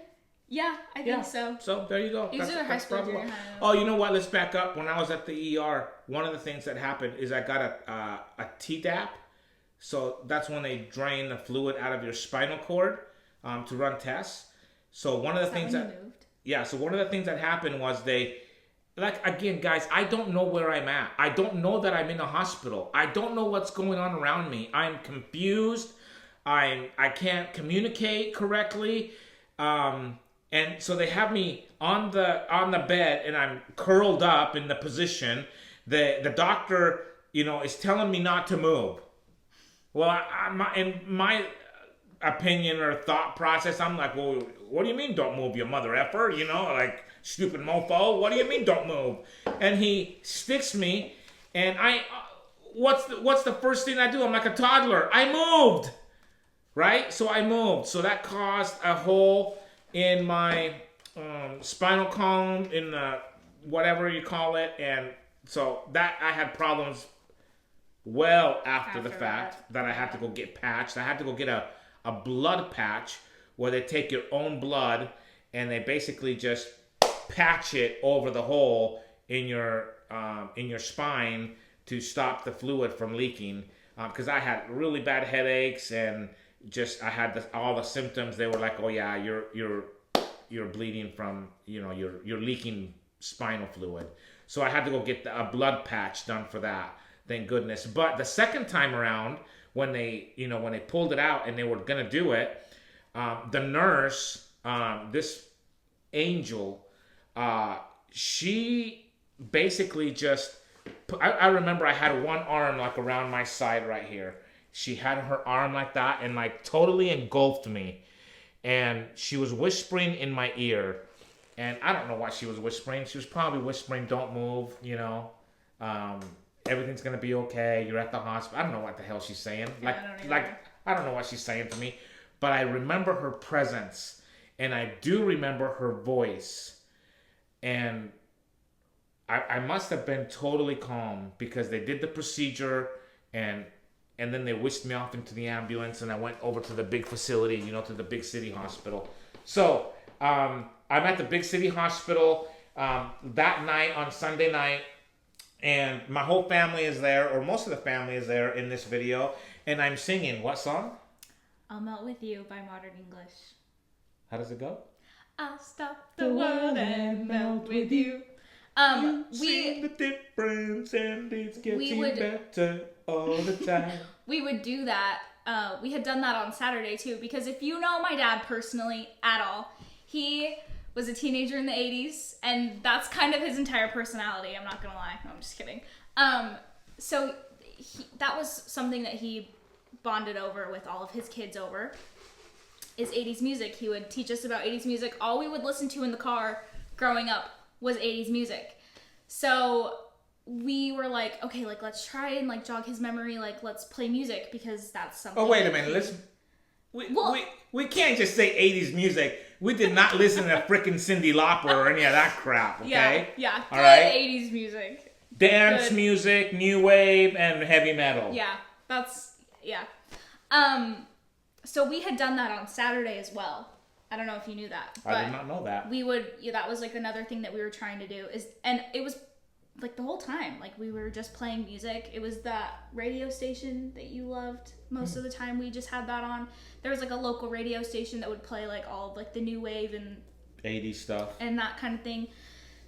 Yeah, I think so. So there you go. He was in high school, probably junior why. high. Oh, you know what? Let's back up. When I was at the ER, one of the things that happened is I got a Tdap. So that's when they drain the fluid out of your spinal cord to run tests. So one of the things When you moved? so one of the things that happened was again, guys, I don't know where I'm at. I don't know that I'm in a hospital. I don't know what's going on around me. I'm confused. I can't communicate correctly. And so they have me on the bed and I'm curled up in the position. The doctor, is telling me not to move. Well, in my opinion or thought process, I'm like, well, what do you mean don't move, you mother effer? Like, stupid mofo. What do you mean don't move? And he sticks me, and what's the first thing I do? I'm like a toddler. I moved, right? So I moved. So that caused a hole in my spinal column, in the whatever you call it, and so that I had problems well after the fact that I had to go get patched. I had to go get a blood patch where they take your own blood and they basically just patch it over the hole in your spine to stop the fluid from leaking. Because I had really bad headaches and I had all the symptoms. They were like, "Oh yeah, you're bleeding from you're leaking spinal fluid." So I had to go get a blood patch done for that. Thank goodness. But the second time around, when they pulled it out and they were gonna do it, the nurse, this angel, she basically just. I remember I had one arm like around my side right here. She had her arm like that and like totally engulfed me, and she was whispering in my ear, and I don't know what she was whispering. She was probably whispering, "Don't move," everything's gonna be okay. You're at the hospital. I don't know what the hell she's saying. I don't know what she's saying to me, but I remember her presence, and I do remember her voice, and I must have been totally calm because they did the procedure, and then they whisked me off into the ambulance, and I went over to the big facility, to the big city hospital. So I'm at the big city hospital that night on Sunday night. And my whole family is there, or most of the family is there in this video. And I'm singing what song? I'll Melt With You by Modern English. How does it go? I'll stop the world and melt with you. See the difference and it's getting better all the time. We would do that. We had done that on Saturday too, because if you know my dad personally at all, he was a teenager in the 80s, and that's kind of his entire personality. I'm not gonna lie. No, I'm just kidding. So that was something that he bonded over with all of his kids over, is 80s music. He would teach us about 80s music. All we would listen to in the car growing up was 80s music. So we were like, okay, like let's try and like jog his memory. Like let's play music because that's something. Oh, wait a minute. We can't just say 80s music. We did not listen to frickin' Cyndi Lauper or any of that crap, okay? Yeah. All Good right? 80s music. Dance Good. music, new wave, and heavy metal. Yeah. So we had done that on Saturday as well. I don't know if you knew that. I did not know that. We would, that was like another thing that we were trying to do and it was like the whole time, like we were just playing music. It was that radio station that you loved most of the time. We just had that on. There was like a local radio station that would play like all of like the new wave and 80s stuff and that kind of thing.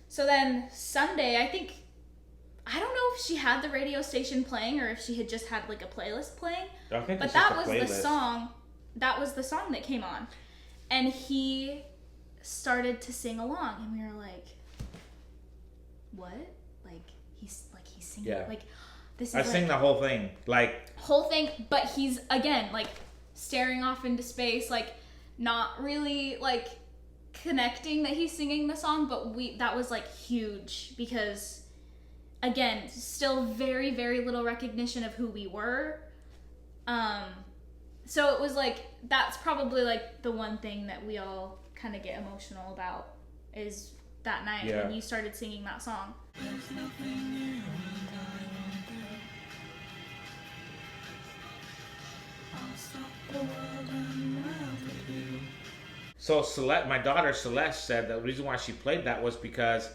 So then Sunday, I don't know if she had the radio station playing or if she had just had like a playlist playing. I think But it's that just a was playlist. the song. That was the song that came on, and he started to sing along, and we were like, "What? He's singing? Yeah. Like this is I sing the whole thing, like whole thing." But he's again like staring off into space, like not really like connecting that he's singing the song. But that was like huge because again, still very, very little recognition of who we were. So it was like, that's probably like the one thing that we all kind of get emotional about is that night when you started singing that song. So Celeste, my daughter Celeste, said the reason why she played that was because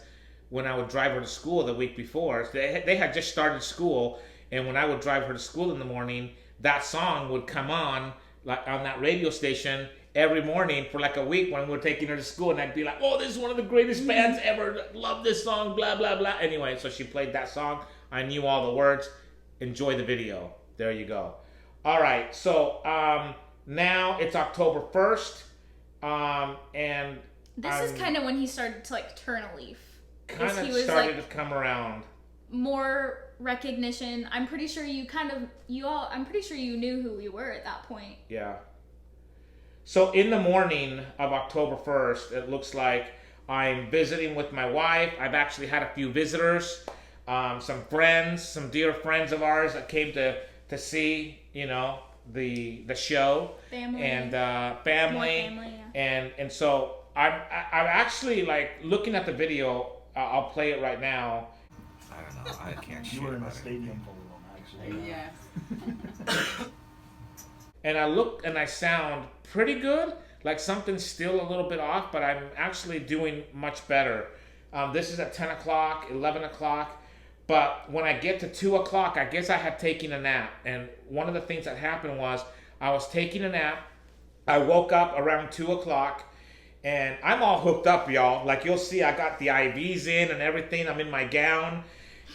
when I would drive her to school the week before, they had just started school, and when I would drive her to school in the morning, that song would come on like on that radio station every morning for like a week when we were taking her to school, and I'd be like, "Oh, this is one of the greatest bands ever. Love this song, blah blah blah." Anyway, so she played that song. I knew all the words. Enjoy the video. There you go. All right, so now it's October 1st, and This is kind of when he started to like turn a leaf. kind he of was, started like, to come around. More recognition. I'm pretty sure I'm pretty sure you knew who we were at that point. Yeah. So in the morning of October 1st, it looks like I'm visiting with my wife. I've actually had a few visitors, some friends, some dear friends of ours that came to see, the show. Family. And More family. family, yeah. And so I'm actually like looking at the video. I'll play it right now. I don't know. I can't You shit were in about the it. stadium full of them, actually. Yes. And I look and I sound pretty good. Like something's still a little bit off, but I'm actually doing much better. This is at 10 o'clock, 11 o'clock. But when I get to 2 o'clock, I guess I had taken a nap. And one of the things that happened was I was taking a nap. I woke up around 2 o'clock. And I'm all hooked up, y'all. Like you'll see, I got the IVs in and everything. I'm in my gown.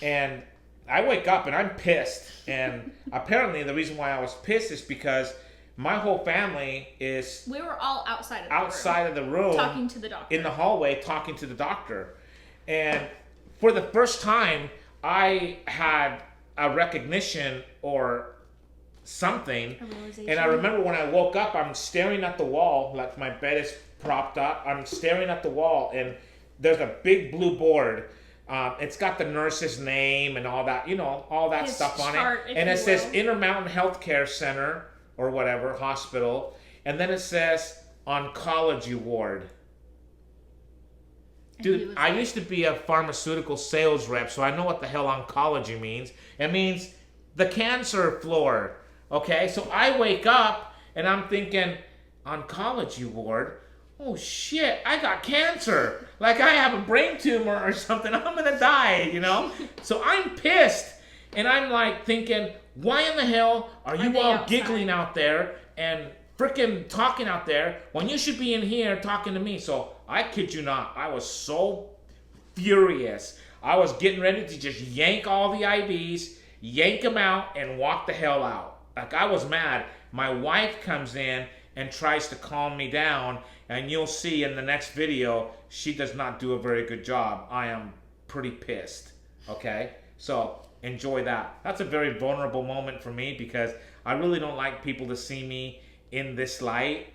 And I wake up and I'm pissed. And apparently the reason why I was pissed is because my whole family is We were all outside outside of the room talking to the doctor. in the hallway talking to the doctor. And for the first time, I had a recognition or something. A realization. And I remember when I woke up, I'm staring at the wall, like my bed is propped up. I'm staring at the wall, and there's a big blue board. It's got the nurse's name and all that, all that His stuff on chart, it. if And it you says will. Intermountain Healthcare Center or whatever, hospital. And then it says oncology ward. And he Dude, was I like- used to be a pharmaceutical sales rep, so I know what the hell oncology means. It means the cancer floor. Okay, so I wake up and I'm thinking, oncology ward? Oh shit, I got cancer. Like I have a brain tumor or something. I'm gonna die, So I'm pissed. And I'm like thinking, why in the hell are you they all outside? giggling out there and freaking talking out there when you should be in here talking to me? So I kid you not, I was so furious. I was getting ready to just yank all the IVs, yank them out, and walk the hell out. Like I was mad. My wife comes in and tries to calm me down, and you'll see in the next video, she does not do a very good job. I am pretty pissed. Okay? So enjoy that. That's a very vulnerable moment for me because I really don't like people to see me in this light,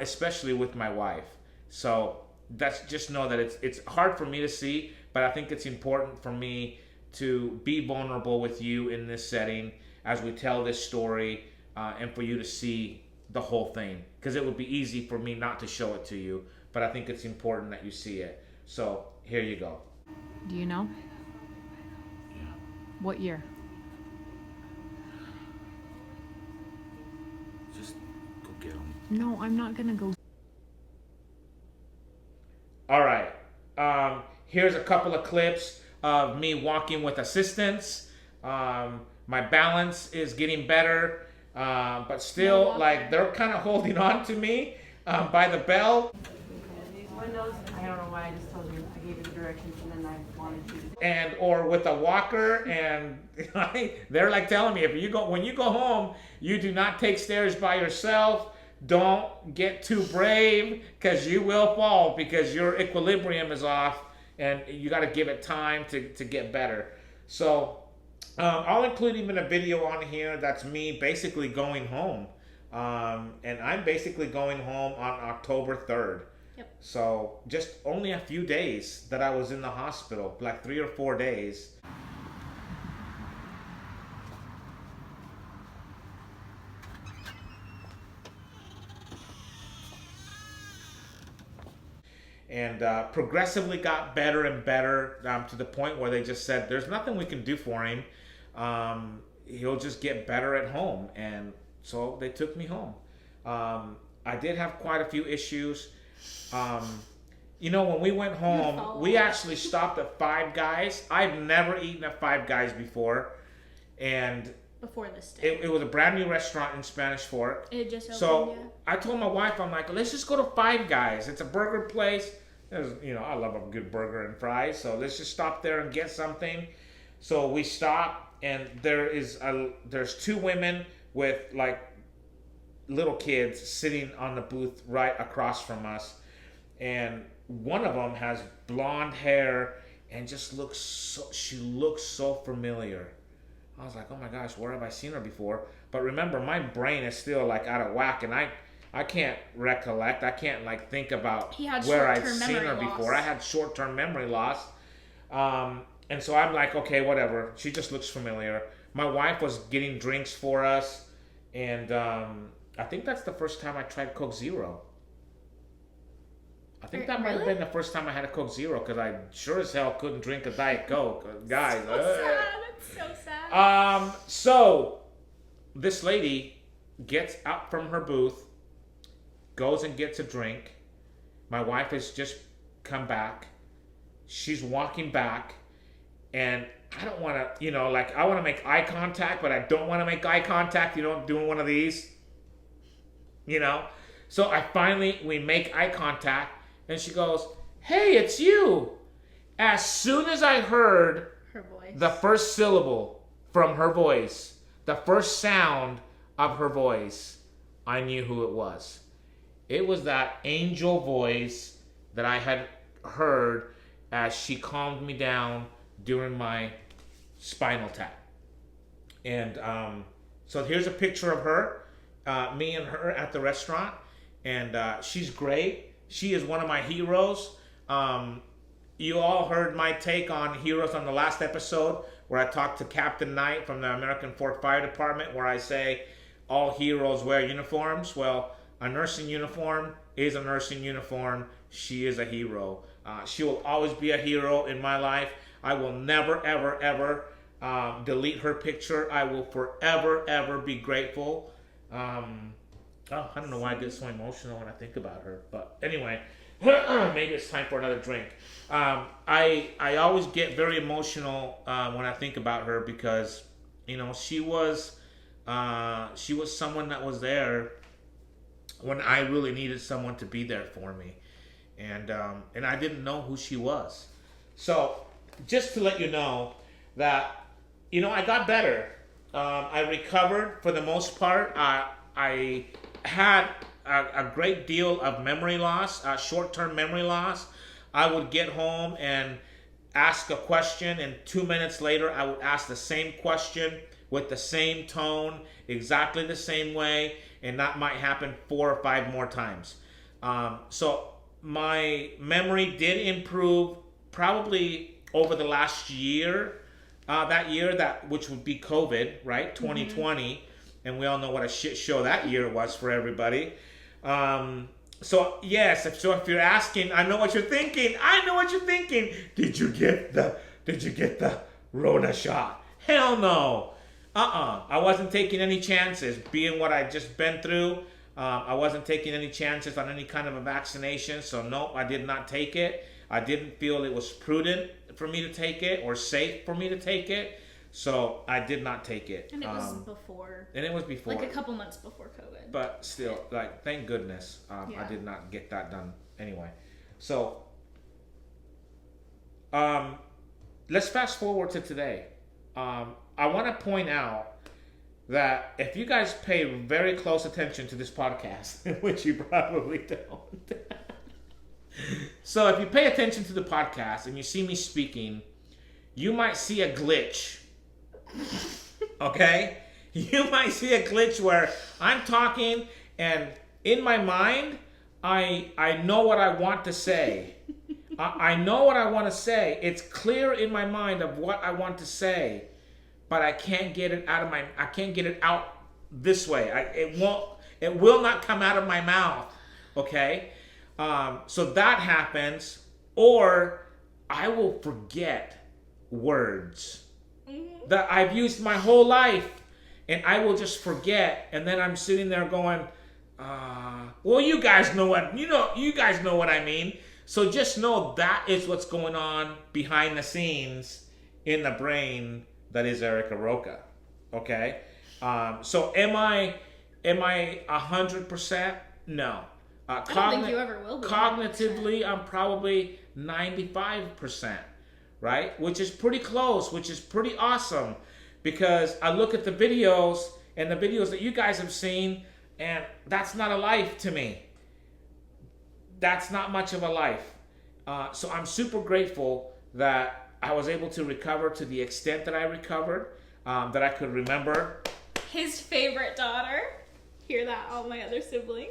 especially with my wife. So that's just know that it's hard for me to see, but I think it's important for me to be vulnerable with you in this setting as we tell this story, and for you to see the whole thing, because it would be easy for me not to show it to you, but I think it's important that you see it. So here you go. Do you know? Yeah. What year? Just go get them. No, I'm not gonna go. All right. Here's a couple of clips of me walking with assistance. My balance is getting better, but still, like, they're kind of holding on to me by the belt. These windows, I don't know why I just told you. I gave you the directions and then I wanted you to. And or with a walker, and they're like telling me, when you go home, you do not take stairs by yourself. Don't get too brave, because you will fall, because your equilibrium is off, and you got to give it time to get better. So I'll include even a video on here that's me basically going home, and I'm basically going home on October 3rd. Yep. So just only a few days that I was in the hospital, like 3 or 4 days. And progressively got better and better, to the point where they just said, there's nothing we can do for him. He'll just get better at home. And so they took me home. I did have quite a few issues. When we went home, we actually stopped at Five Guys. I've never eaten at Five Guys before. And Before this day. it was a brand new restaurant in Spanish Fork. It just opened, So yeah. I told my wife, I'm like, let's just go to Five Guys. It's a burger place. I love a good burger and fries. So let's just stop there and get something. So we stop, and there's two women with like little kids sitting on the booth right across from us, and one of them has blonde hair and just looks so familiar. I was like, oh my gosh, where have I seen her before? But remember, my brain is still like out of whack, and I can't recollect. I can't like think about where I've seen her before. I had short-term memory loss. And so I'm like, okay, whatever. She just looks familiar. My wife was getting drinks for us, and I think that's the first time I tried Coke Zero. I think that might have been the first time I had a Coke Zero, because I sure as hell couldn't drink a Diet Coke. Guys. So sad. It's so sad. So this lady gets up from her booth, goes and gets a drink. My wife has just come back. She's walking back, and I don't want to, I want to make eye contact, but I don't want to make eye contact. Doing one of these, So we make eye contact, and she goes, hey, it's you. As soon as I heard Her voice. the first syllable from her voice, the first sound of her voice, I knew who it was. It was that angel voice that I had heard as she calmed me down during my spinal tap. And so here's a picture of her, me and her at the restaurant. And she's great. She is one of my heroes. You all heard my take on heroes on the last episode, where I talked to Captain Knight from the American Fork Fire Department, where I say all heroes wear uniforms. Well, a nursing uniform is a nursing uniform. She is a hero. She will always be a hero in my life. I will never, ever, ever delete her picture. I will forever, ever be grateful. I don't know why I get so emotional when I think about her. But anyway, maybe it's time for another drink. I always get very emotional when I think about her, because she was someone that was there when I really needed someone to be there for me, and I didn't know who she was. So just to let you know that I got better. I recovered for the most part. I had a great deal of memory loss, short-term memory loss. I would get home and ask a question, and 2 minutes later I would ask the same question with the same tone, exactly the same way, and that might happen 4 or 5 more times. So my memory did improve probably over the last year, which would be COVID, right? 2020. Mm-hmm. And we all know what a shit show that year was for everybody. So yes, if you're asking, I know what you're thinking. Did you get the Rona shot? Hell no. I wasn't taking any chances. Being what I'd just been through, I wasn't taking any chances on any kind of a vaccination. So nope, I did not take it. I didn't feel it was prudent for me to take it or safe for me to take it. So I did not take it. And it was before. And it was before. Like a couple months before COVID. But still, like, thank goodness I Yeah. did not get that done anyway. So, let's fast forward to today. I want to point out that if you guys pay very close attention to this podcast, which you probably don't. So if you pay attention to the podcast and you see me speaking, you might see a glitch. Okay? You might see a glitch where I'm talking and in my mind, I know what I want to say. I know what I want to say. It's clear in my mind of what I want to say, but I can't get it out of I can't get it out this way. It will not come out of my mouth. Okay? So that happens, or I will forget words that I've used my whole life, and I will just forget, and then I'm sitting there going, well, you guys know what I mean. So just know that is what's going on behind the scenes in the brain that is Eric Aroca. Okay? So am I 100%? No. I don't think you ever will be. Cognitively, I'm probably 95%, right? Which is pretty close, which is pretty awesome, because I look at the videos and the videos that you guys have seen, and that's not a life to me. That's not much of a life. So I'm super grateful that I was able to recover to the extent that I recovered, that I could remember. His favorite daughter. Hear that, all my other siblings?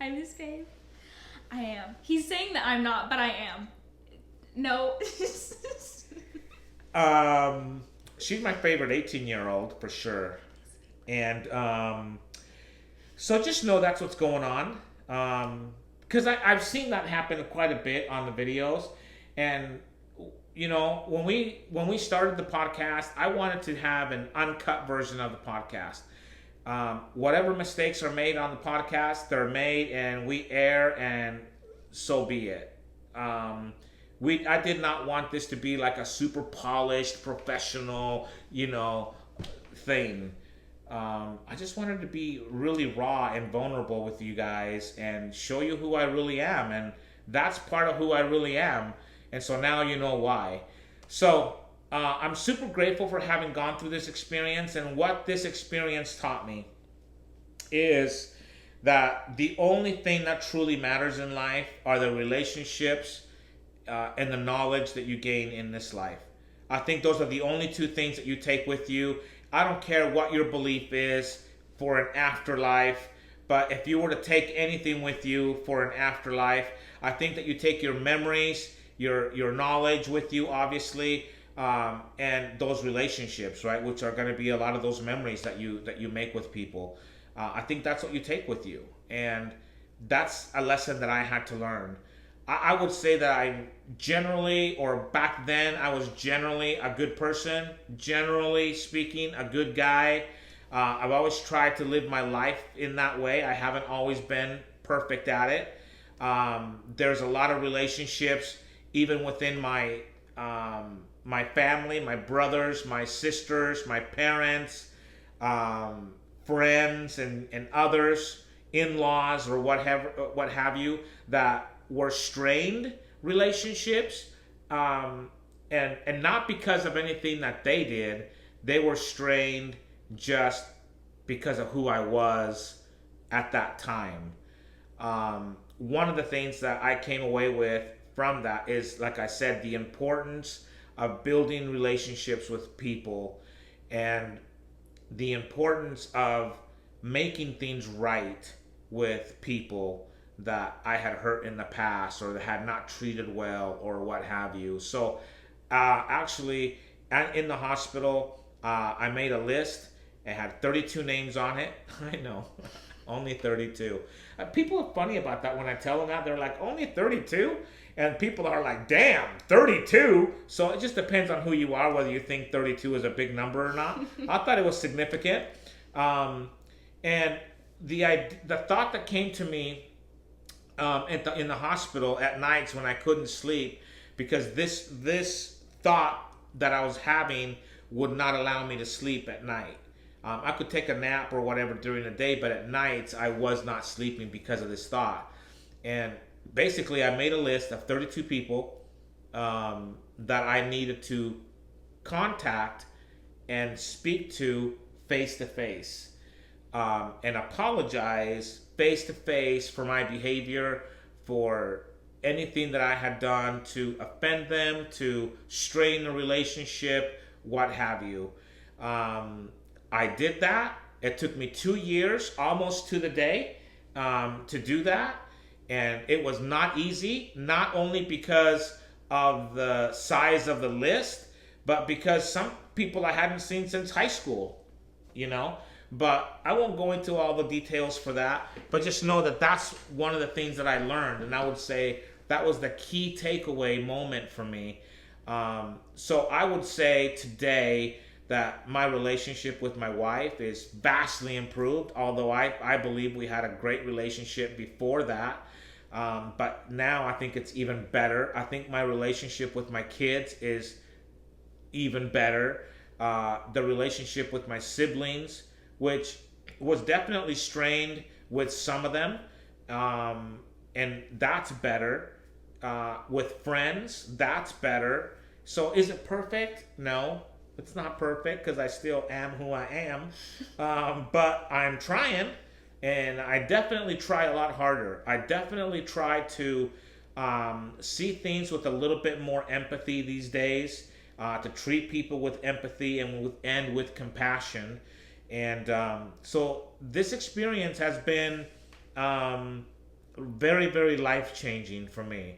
I'm his fave. I am. He's saying that I'm not, but I am. No. She's my favorite 18-year-old for sure. And so just know that's what's going on. Because I've seen that happen quite a bit on the videos. And, you know, when we started the podcast, I wanted to have an uncut version of the podcast. Whatever mistakes are made on the podcast, they're made and we air, and so be it. I did not want this to be like a super polished, professional, thing. I just wanted to be really raw and vulnerable with you guys and show you who I really am. And that's part of who I really am. And so now you know why. So I'm super grateful for having gone through this experience. And what this experience taught me is that the only thing that truly matters in life are the relationships and the knowledge that you gain in this life. I think those are the only two things that you take with you. I don't care what your belief is for an afterlife, but if you were to take anything with you for an afterlife, I think that you take your memories, your knowledge with you, obviously, and those relationships, right, which are going to be a lot of those memories that you make with people. I think that's what you take with you, and that's a lesson that I had to learn. I would say that I'm generally, or back then, I was generally a good person. Generally speaking, a good guy. I've always tried to live my life in that way. I haven't always been perfect at it. There's a lot of relationships, even within my family, my brothers, my sisters, my parents, friends, and others, in-laws, or what have you, that were strained relationships, and not because of anything that they did. They were strained just because of who I was at that time. One of the things that I came away with from that is, like I said, the importance of building relationships with people, and the importance of making things right with people that I had hurt in the past, or that had not treated well, or what have you. So actually, in the hospital, I made a list. It had 32 names on it. I know, only 32. People are funny about that when I tell them that. They're like, only 32? And people are like, damn, 32? So it just depends on who you are, whether you think 32 is a big number or not. I thought it was significant. And the thought that came to me in the hospital at nights when I couldn't sleep because this thought that I was having would not allow me to sleep at night. I could take a nap or whatever during the day, but at nights I was not sleeping because of this thought. And basically, I made a list of 32 people that I needed to contact and speak to face, and apologize face for my behavior, for anything that I had done to offend them, to strain the relationship, what have you. I did that. It took me 2 years, almost to the day, to do that. And it was not easy, not only because of the size of the list, but because some people I hadn't seen since high school, you know. But I won't go into all the details for that, but just know that that's one of the things that I learned. And I would say that was the key takeaway moment for me. So I would say today that my relationship with my wife is vastly improved, although I believe we had a great relationship before that. But now I think it's even better. I think my relationship with my kids is even better. The relationship with my siblings, which was definitely strained with some of them, and that's better. With friends, that's better. So is it perfect? No, it's not perfect because I still am who I am. But I'm trying, and I definitely try a lot harder. I definitely try to see things with a little bit more empathy these days, to treat people with empathy and with compassion. And so this experience has been very, very life-changing for me.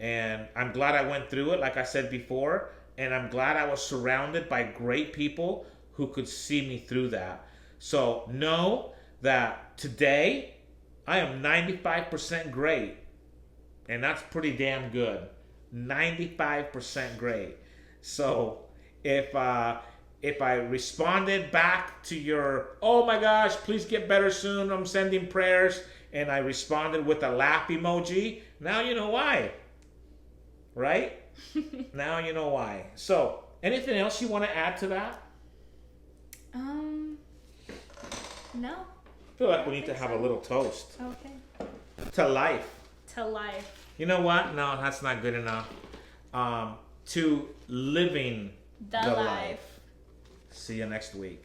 And I'm glad I went through it, like I said before, and I'm glad I was surrounded by great people who could see me through that. So know that today I am 95% great, and that's pretty damn good. 95% great. So if I responded back to your, oh my gosh, please get better soon, I'm sending prayers, and I responded with a laugh emoji, now you know why. Right? Now you know why. So, anything else you want to add to that? No. I feel like we need to have a little toast. Okay. To life. To life. You know what? No, that's not good enough. To living The life. See you next week.